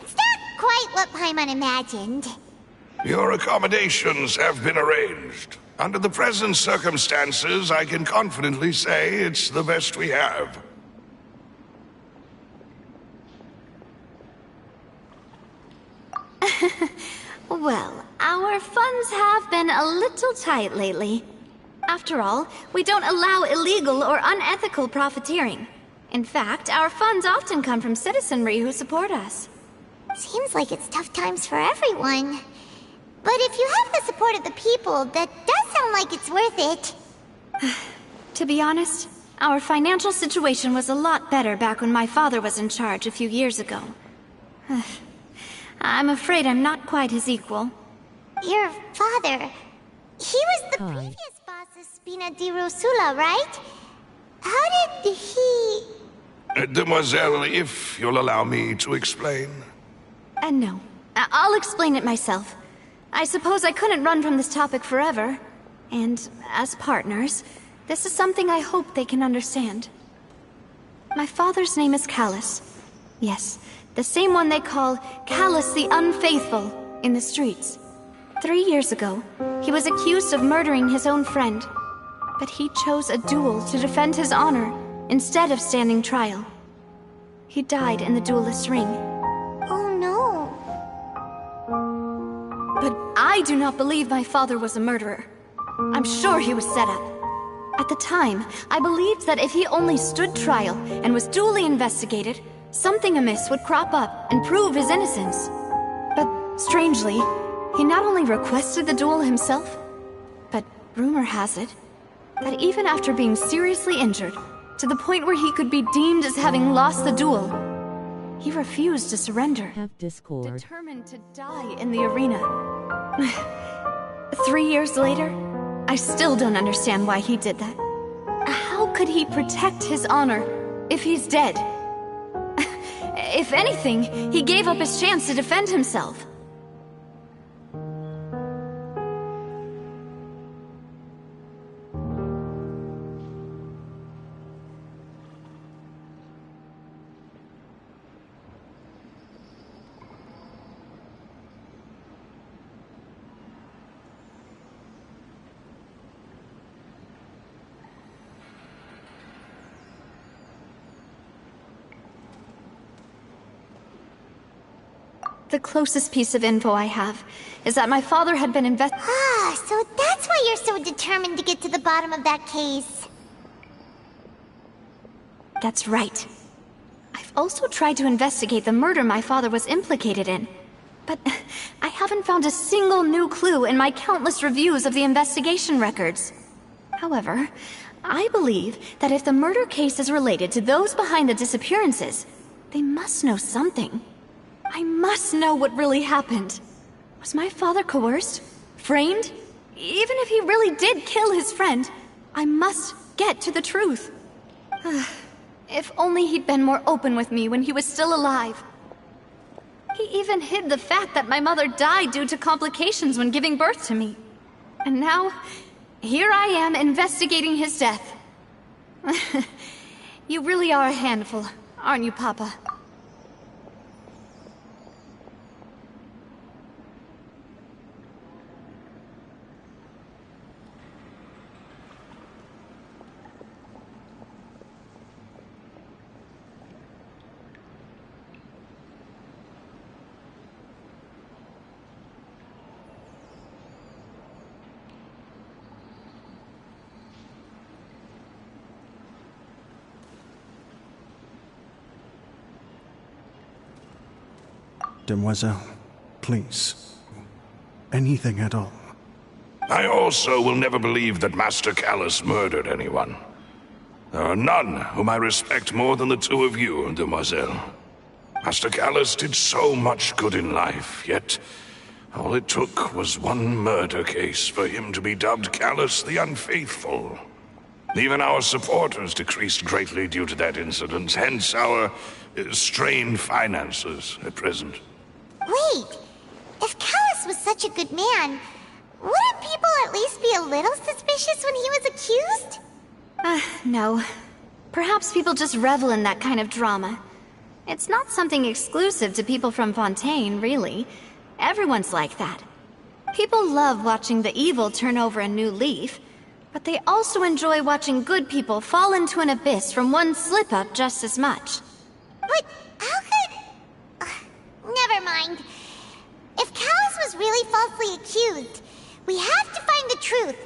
It's not quite what Paimon imagined. Your accommodations have been arranged. Under the present circumstances, I can confidently say it's the best we have. Well, our funds have been a little tight lately. After all, we don't allow illegal or unethical profiteering. In fact, our funds often come from citizenry who support us. Seems like it's tough times for everyone. But if you have the support of the people, that does sound like it's worth it. To be honest, our financial situation was a lot better back when my father was in charge a few years ago. I'm afraid I'm not quite his equal. Your father... He was the previous boss of Spina di Rosula, right? How did he... Demoiselle, if you'll allow me to explain. No. I'll explain it myself. I suppose I couldn't run from this topic forever. And as partners, this is something I hope they can understand. My father's name is Callus. Yes, the same one they call Callus the Unfaithful in the streets. 3 years ago, he was accused of murdering his own friend. But he chose a duel to defend his honor, instead of standing trial. He died in the duelist's ring. Oh no. But I do not believe my father was a murderer. I'm sure he was set up. At the time, I believed that if he only stood trial and was duly investigated, something amiss would crop up and prove his innocence. But strangely, he not only requested the duel himself, but rumor has it that even after being seriously injured, to the point where he could be deemed as having lost the duel, he refused to surrender. Have Discord. Determined to die in the arena. 3 years later, I still don't understand why he did that. How could he protect his honor if he's dead? If anything, he gave up his chance to defend himself. The closest piece of info I have is that my father had been So that's why you're so determined to get to the bottom of that case. That's right. I've also tried to investigate the murder my father was implicated in, but I haven't found a single new clue in my countless reviews of the investigation records. However, I believe that if the murder case is related to those behind the disappearances, they must know something. I must know what really happened. Was my father coerced? Framed? Even if he really did kill his friend, I must get to the truth. If only he'd been more open with me when he was still alive. He even hid the fact that my mother died due to complications when giving birth to me. And now, here I am investigating his death. You really are a handful, aren't you, Papa? Demoiselle, please. Anything at all. I also will never believe that Master Callus murdered anyone. There are none whom I respect more than the two of you, Demoiselle. Master Callus did so much good in life, yet all it took was one murder case for him to be dubbed Callus the Unfaithful. Even our supporters decreased greatly due to that incident, hence our strained finances at present. Wait, if Callus was such a good man, wouldn't people at least be a little suspicious when he was accused? No. Perhaps people just revel in that kind of drama. It's not something exclusive to people from Fontaine, really. Everyone's like that. People love watching the evil turn over a new leaf, but they also enjoy watching good people fall into an abyss from one slip-up just as much. But how could... never mind. If Callus was really falsely accused, we have to find the truth.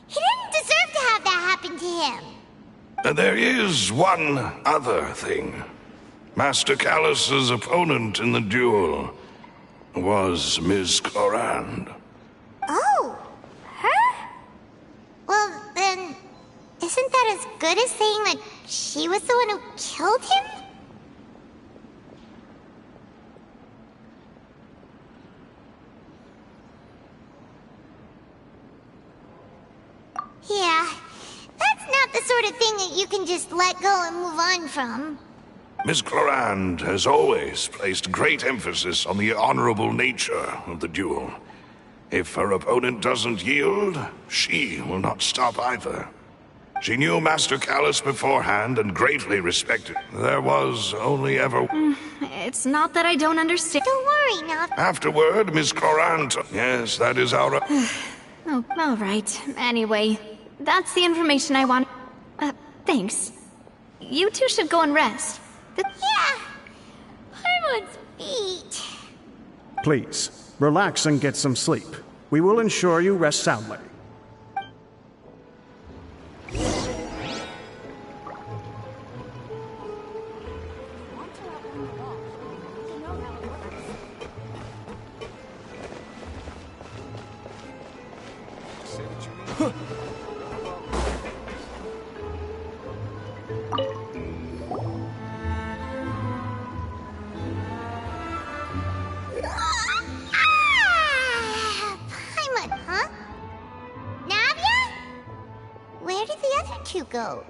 He didn't deserve to have that happen to him. There is one other thing. Master Callus's opponent in the duel was Ms. Clorand. Oh, her? Well, then, isn't that as good as saying that she was the one who killed him? Yeah, that's not the sort of thing that you can just let go and move on from. Ms. Clorand has always placed great emphasis on the honorable nature of the duel. If her opponent doesn't yield, she will not stop either. She knew Master Callus beforehand and greatly respected. There was only ever... It's not that I don't understand. Don't worry, Nav. Afterward, Ms. Clorand... Yes, that is our... Oh, all right. Anyway, that's the information I want. Thanks. You two should go and rest. Yeah, Harmon's beat. Please, relax and get some sleep. We will ensure you rest soundly. Go.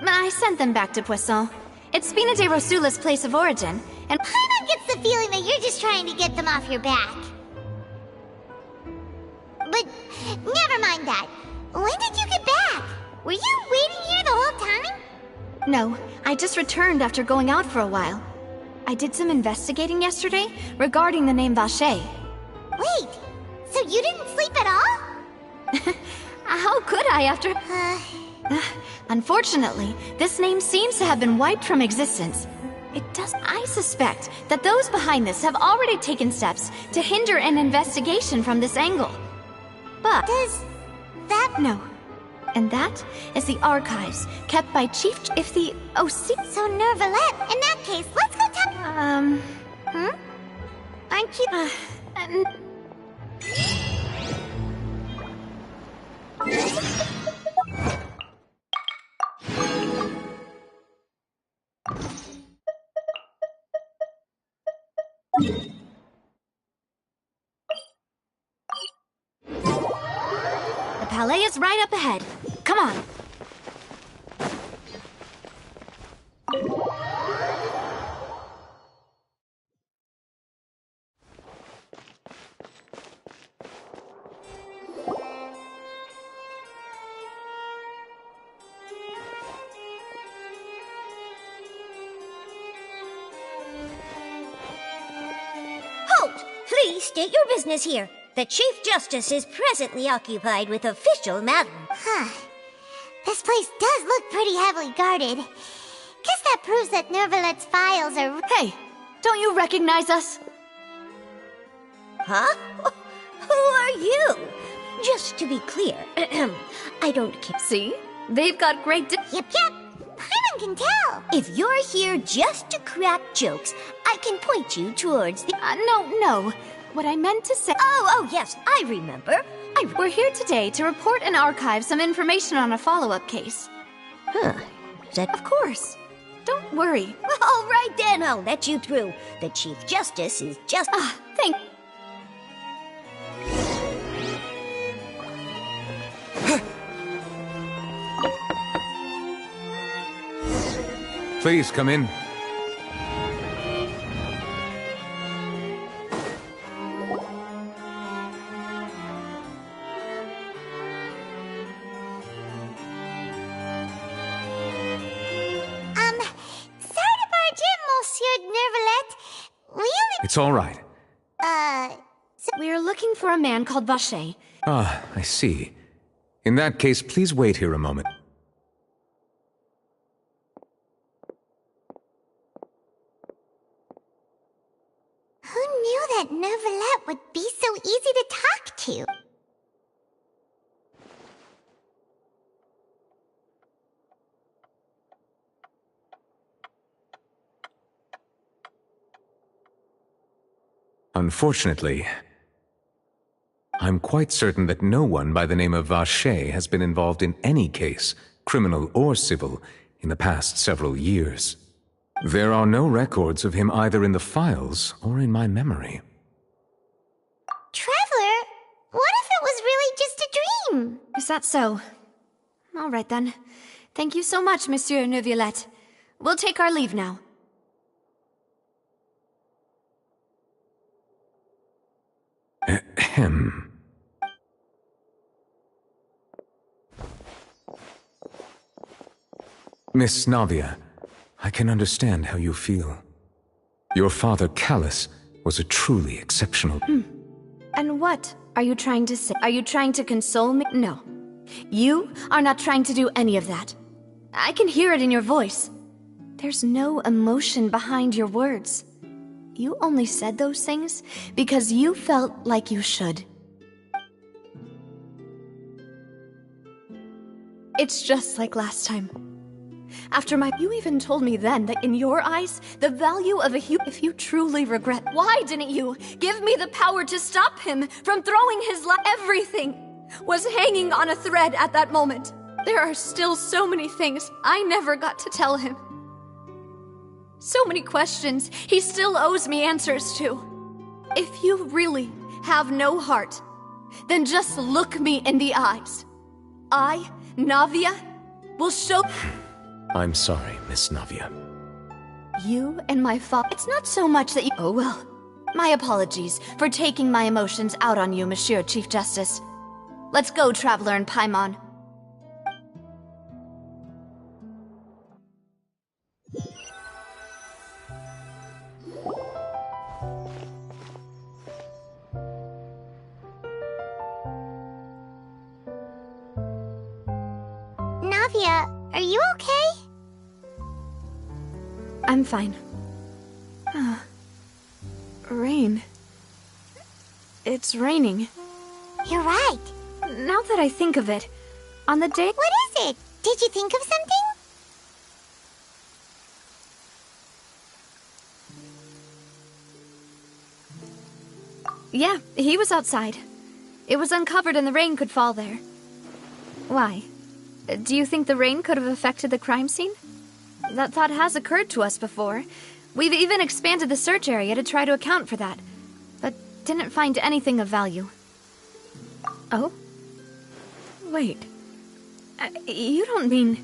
I sent them back to Poisson. It's Spina de Rosula's place of origin, and Paimon gets the feeling that you're just trying to get them off your back. But never mind that. When did you get back? Were you waiting here the whole time? No, I just returned after going out for a while. I did some investigating yesterday regarding the name Vacher. Wait, so you didn't sleep at all? How could I after... Unfortunately, this name seems to have been wiped from existence. it does. I suspect that those behind this have already taken steps to hinder an investigation from this angle. But... Does that... No. And that is the archives kept by Chief... If the OC... So Nervalette, in that case, let's go tell... Aren't you... The palais is right up ahead. Come on. Halt! Please state your business here. The Chief Justice is presently occupied with official matters. This place does look pretty heavily guarded. Guess that proves that Nervalette's files are... Hey, don't you recognize us? Huh? Who are you? Just to be clear, I don't care. See? They've got great... Yep. Paimon can tell. If you're here just to crack jokes, I can point you towards the... No. What I meant to say... Oh, yes, I remember. We're here today to report and archive some information on a follow-up case. Of course. Don't worry. All right then, I'll let you through. The Chief Justice is just... Thank... Please come in. Sorry to barge in, Monsieur Nervalette. It's all right. We're looking for a man called Vacher. Ah, I see. In that case, please wait here a moment. Who knew that Nervalette would be so easy to talk to? Unfortunately, I'm quite certain that no one by the name of Vacher has been involved in any case, criminal or civil, in the past several years. There are no records of him either in the files or in my memory. Traveler, what if it was really just a dream? Is that so? All right then. Thank you so much, Monsieur Nervalette. We'll take our leave now. Ahem. Miss Navia, I can understand how you feel. Your father, Callus, was a truly exceptional... And what are you trying to say? Are you trying to console me? No. You are not trying to do any of that. I can hear it in your voice. There's no emotion behind your words. You only said those things because you felt like you should. It's just like last time. After you even told me then that in your eyes, the value of if you truly regret, why didn't you give me the power to stop him from throwing his life? Everything was hanging on a thread at that moment. There are still so many things I never got to tell him. So many questions he still owes me answers to. If you really have no heart, then just look me in the eyes. I, Navia, will show... I'm sorry, Miss Navia. You and my father... It's not so much that you... Oh well. My apologies for taking my emotions out on you, Monsieur Chief Justice. Let's go, Traveler and Paimon. Navia, are you okay? I'm fine. rain. It's raining. You're right. Now that I think of it, on the day— What is it? Did you think of something? Yeah, he was outside. It was uncovered and the rain could fall there. Why? Do you think the rain could have affected the crime scene? That thought has occurred to us before. We've even expanded the search area to try to account for that, but didn't find anything of value. Oh? Wait. You don't mean...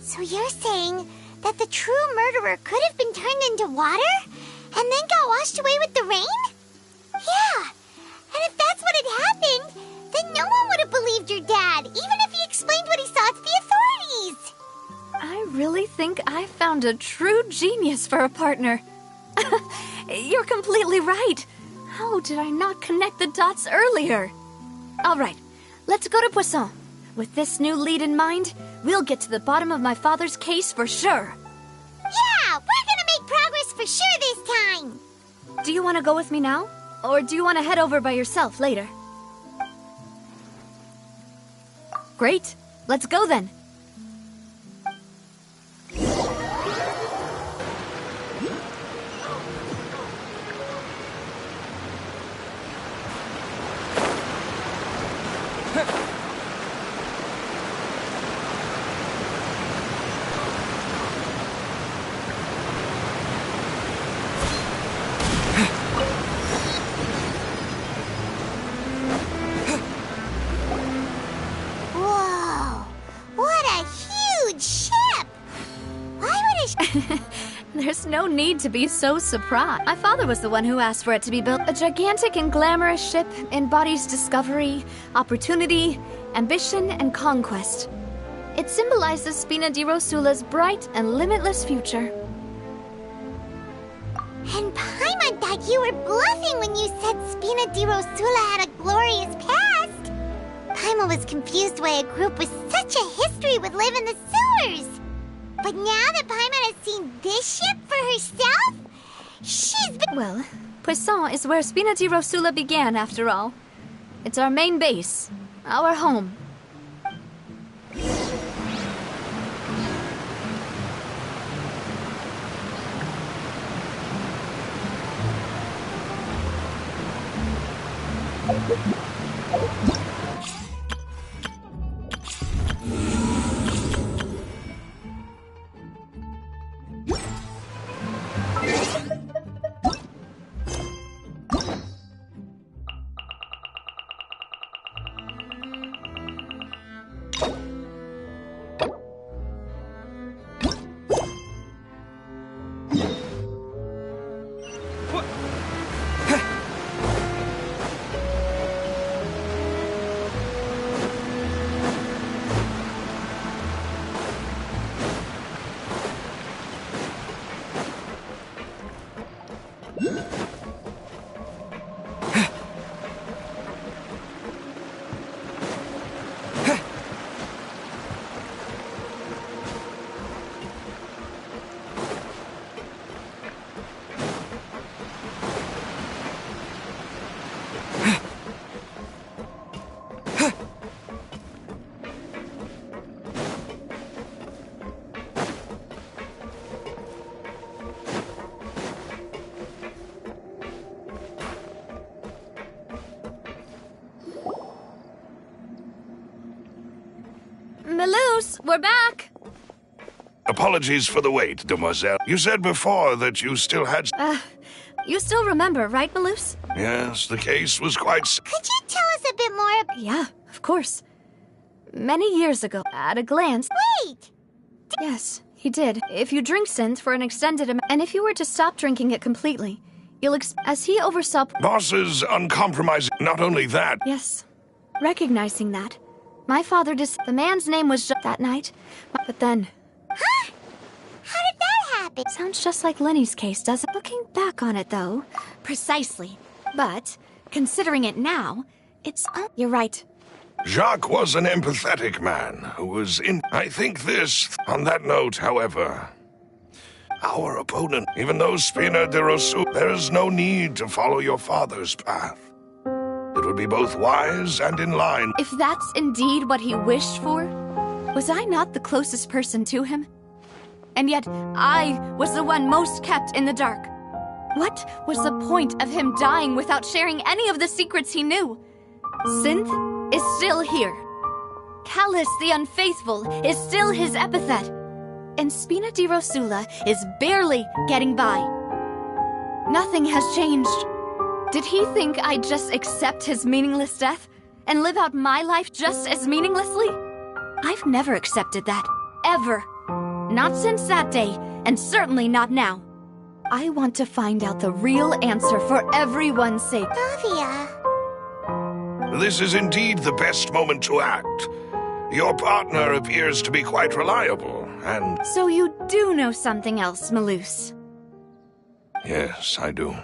So you're saying that the true murderer could have been turned into water and then got washed away with the rain? Yeah. And if that's what had happened, then no one would have believed your dad, even if he explained what he saw to the authorities. I really think I found a true genius for a partner. You're completely right. How did I not connect the dots earlier? All right, let's go to Poisson. With this new lead in mind, we'll get to the bottom of my father's case for sure. Yeah, we're gonna make progress for sure this time. Do you want to go with me now? Or do you want to head over by yourself later? Great, let's go then. There's no need to be so surprised. My father was the one who asked for it to be built. A gigantic and glamorous ship embodies discovery, opportunity, ambition, and conquest. It symbolizes Spina di Rosula's bright and limitless future. And Paimon thought you were bluffing when you said Spina di Rosula had a glorious past. Paimon was confused why a group with such a history would live in the sewers. But now that Paimon has seen this ship for herself, she's been— Well, Poisson is where Spina di Rosula began, after all. It's our main base, our home. Melus, we're back! Apologies for the wait, demoiselle. You said before that you still had... You still remember, right, Melus? Yes, the case was quite... Could you tell us a bit more? Yeah, of course. Many years ago, at a glance... Wait! Yes, he did. If you drink Synth for an extended amount... And if you were to stop drinking it completely, you'll as he oversaw... Boss's uncompromising... Not only that... Yes. Recognizing that, my father the man's name was just that night, but then... Huh? How did that happen? Sounds just like Lenny's case, doesn't it? Looking back on it, though... Precisely. But, considering it now, it's... You're right. Jacques was an empathetic man who was in... I think this... On that note, however... our opponent. Even though Spina de Rosu, there is no need to follow your father's path. It would be both wise and in line. If that's indeed what he wished for, was I not the closest person to him? And yet, I was the one most kept in the dark. What was the point of him dying without sharing any of the secrets he knew? Synth is still here. Callus the Unfaithful is still his epithet. And Spina di Rosula is barely getting by. Nothing has changed. Did he think I'd just accept his meaningless death and live out my life just as meaninglessly? I've never accepted that. Ever. Not since that day, and certainly not now. I want to find out the real answer for everyone's sake. Navia. This is indeed the best moment to act. Your partner appears to be quite reliable, and... So you do know something else, Malus? Yes, I do.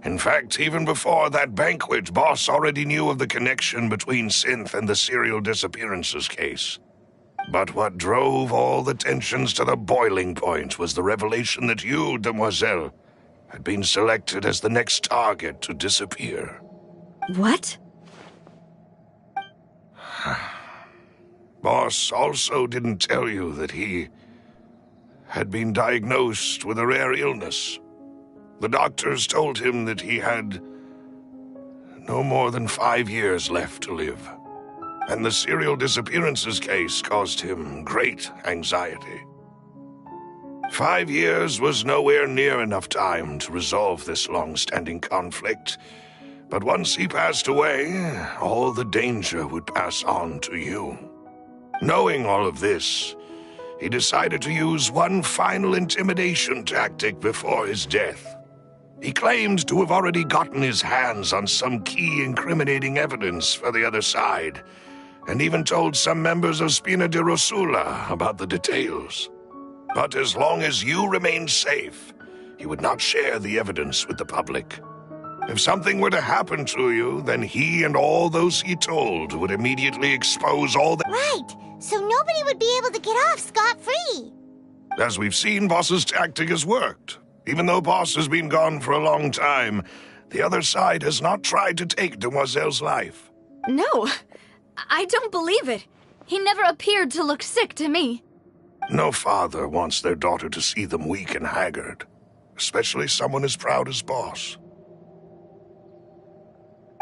In fact, even before that banquet, Boss already knew of the connection between Synth and the serial disappearances case. But what drove all the tensions to the boiling point was the revelation that you, Demoiselle, had been selected as the next target to disappear. What? Boss also didn't tell you that he had been diagnosed with a rare illness. The doctors told him that he had no more than 5 years left to live. And the serial disappearances case caused him great anxiety. 5 years was nowhere near enough time to resolve this long-standing conflict. But once he passed away, all the danger would pass on to you. Knowing all of this, he decided to use one final intimidation tactic before his death. He claimed to have already gotten his hands on some key incriminating evidence for the other side, and even told some members of Spina de Rosula about the details. But as long as you remained safe, he would not share the evidence with the public. If something were to happen to you, then he and all those he told would immediately expose all the— Right, so nobody would be able to get off scot-free. As we've seen, Boss's tactic has worked. Even though Boss has been gone for a long time, the other side has not tried to take Demoiselle's life. No, I don't believe it. He never appeared to look sick to me. No father wants their daughter to see them weak and haggard, especially someone as proud as Boss.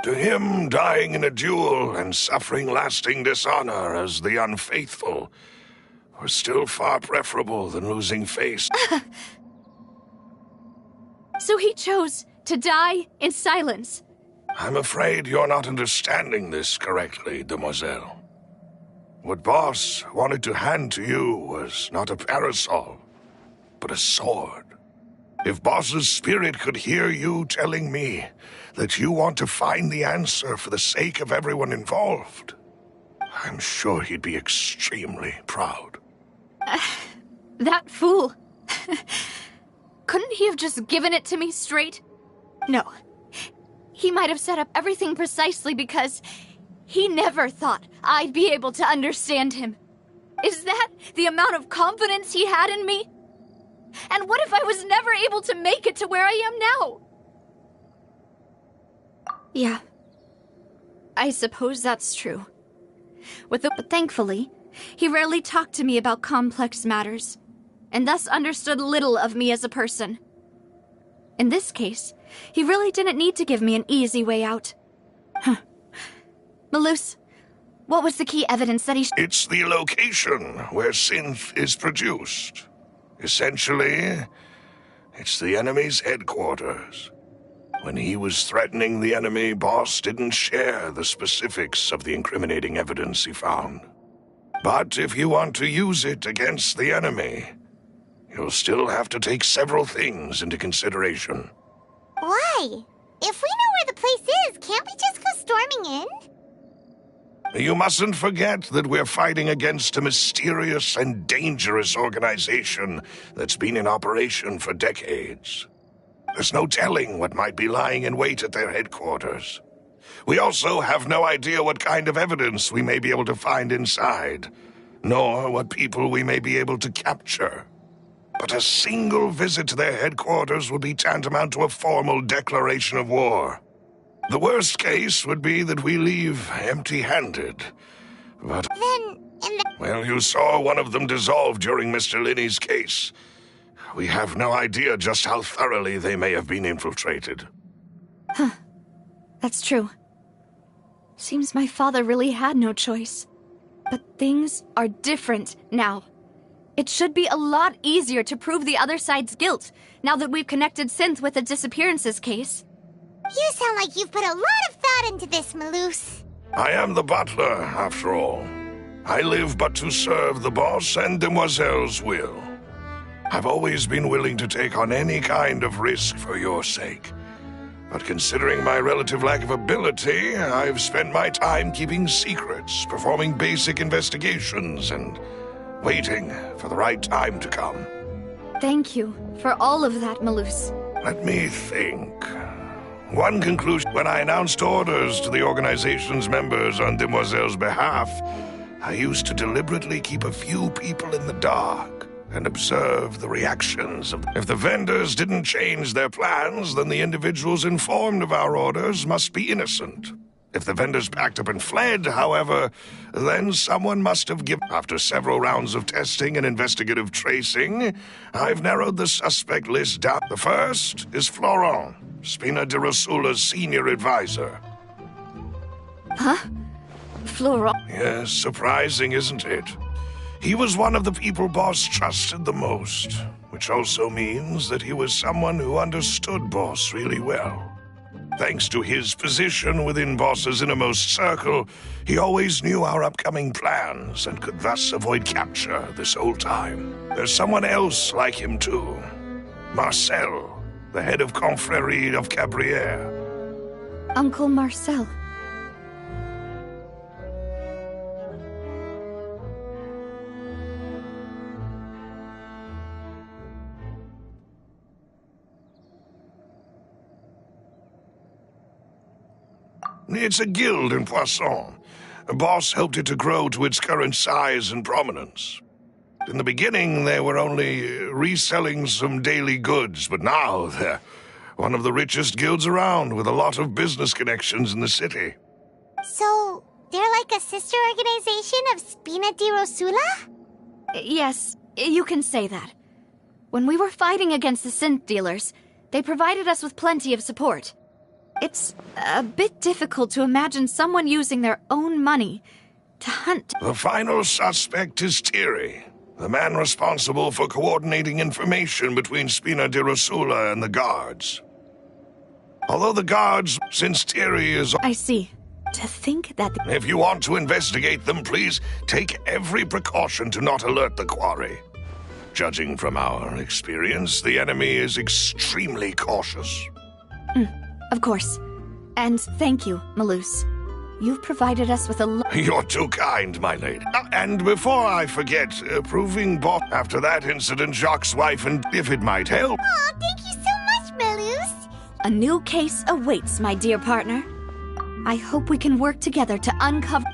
To him, dying in a duel and suffering lasting dishonor as the Unfaithful were still far preferable than losing face. So he chose to die in silence. I'm afraid you're not understanding this correctly, Demoiselle. What Boss wanted to hand to you was not a parasol, but a sword. If Boss's spirit could hear you telling me that you want to find the answer for the sake of everyone involved, I'm sure he'd be extremely proud. That fool. Couldn't he have just given it to me straight? No. He might have set up everything precisely because he never thought I'd be able to understand him. Is that the amount of confidence he had in me? And what if I was never able to make it to where I am now? Yeah. I suppose that's true. But thankfully, he rarely talked to me about complex matters, and thus understood little of me as a person. In this case, he really didn't need to give me an easy way out. Malus, what was the key evidence that he— It's the location where synth is produced. Essentially, it's the enemy's headquarters. When he was threatening the enemy, Boss didn't share the specifics of the incriminating evidence he found. But if you want to use it against the enemy, you'll still have to take several things into consideration. Why? If we know where the place is, can't we just go storming in? You mustn't forget that we're fighting against a mysterious and dangerous organization that's been in operation for decades. There's no telling what might be lying in wait at their headquarters. We also have no idea what kind of evidence we may be able to find inside, nor what people we may be able to capture. but a single visit to their headquarters would be tantamount to a formal declaration of war. The worst case would be that we leave empty-handed. But well, you saw one of them dissolve during Mr. Linney's case. We have no idea just how thoroughly they may have been infiltrated. Huh. That's true. Seems my father really had no choice. But things are different now. It should be a lot easier to prove the other side's guilt, now that we've connected Synth with the disappearances case. You sound like you've put a lot of thought into this, Maloose. I am the butler, after all. I live but to serve the boss and Demoiselle's will. I've always been willing to take on any kind of risk for your sake. But considering my relative lack of ability, I've spent my time keeping secrets, performing basic investigations, and waiting for the right time to come. Thank you for all of that, Maloose. Let me think. One conclusion: when I announced orders to the organization's members on Demoiselle's behalf, I used to deliberately keep a few people in the dark and observe the reactions of them. If the vendors didn't change their plans, then the individuals informed of our orders must be innocent. If the vendors packed up and fled, however, then someone must have given. After several rounds of testing and investigative tracing, I've narrowed the suspect list down. The first is Florent, Spina di Rosula's senior advisor. Huh? Florent? Yes, surprising, isn't it? He was one of the people Boss trusted the most, which also means that he was someone who understood Boss really well. Thanks to his position within Boss's innermost circle, he always knew our upcoming plans and could thus avoid capture this whole time. There's someone else like him too. Marcel, the head of Confrérie of Cabrières. Uncle Marcel. It's a guild in Poisson. Boss helped it to grow to its current size and prominence. In the beginning, they were only reselling some daily goods, but now they're one of the richest guilds around, with a lot of business connections in the city. So, they're like a sister organization of Spina di Rosula? Yes, you can say that. When we were fighting against the synth dealers, they provided us with plenty of support. It's a bit difficult to imagine someone using their own money to hunt. The final suspect is Thierry, the man responsible for coordinating information between Spina di Rosula and the guards. Although the guards, since Thierry is... I see. To think that... If you want to investigate them, please take every precaution to not alert the quarry. Judging from our experience, the enemy is extremely cautious. Of course. And thank you, Maloose. You've provided us with a You're too kind, my lady. And before I forget, proving bought after that incident, Jacques' wife, and if it might help... Aw, thank you so much, Maloose. A new case awaits, my dear partner. I hope we can work together to uncover...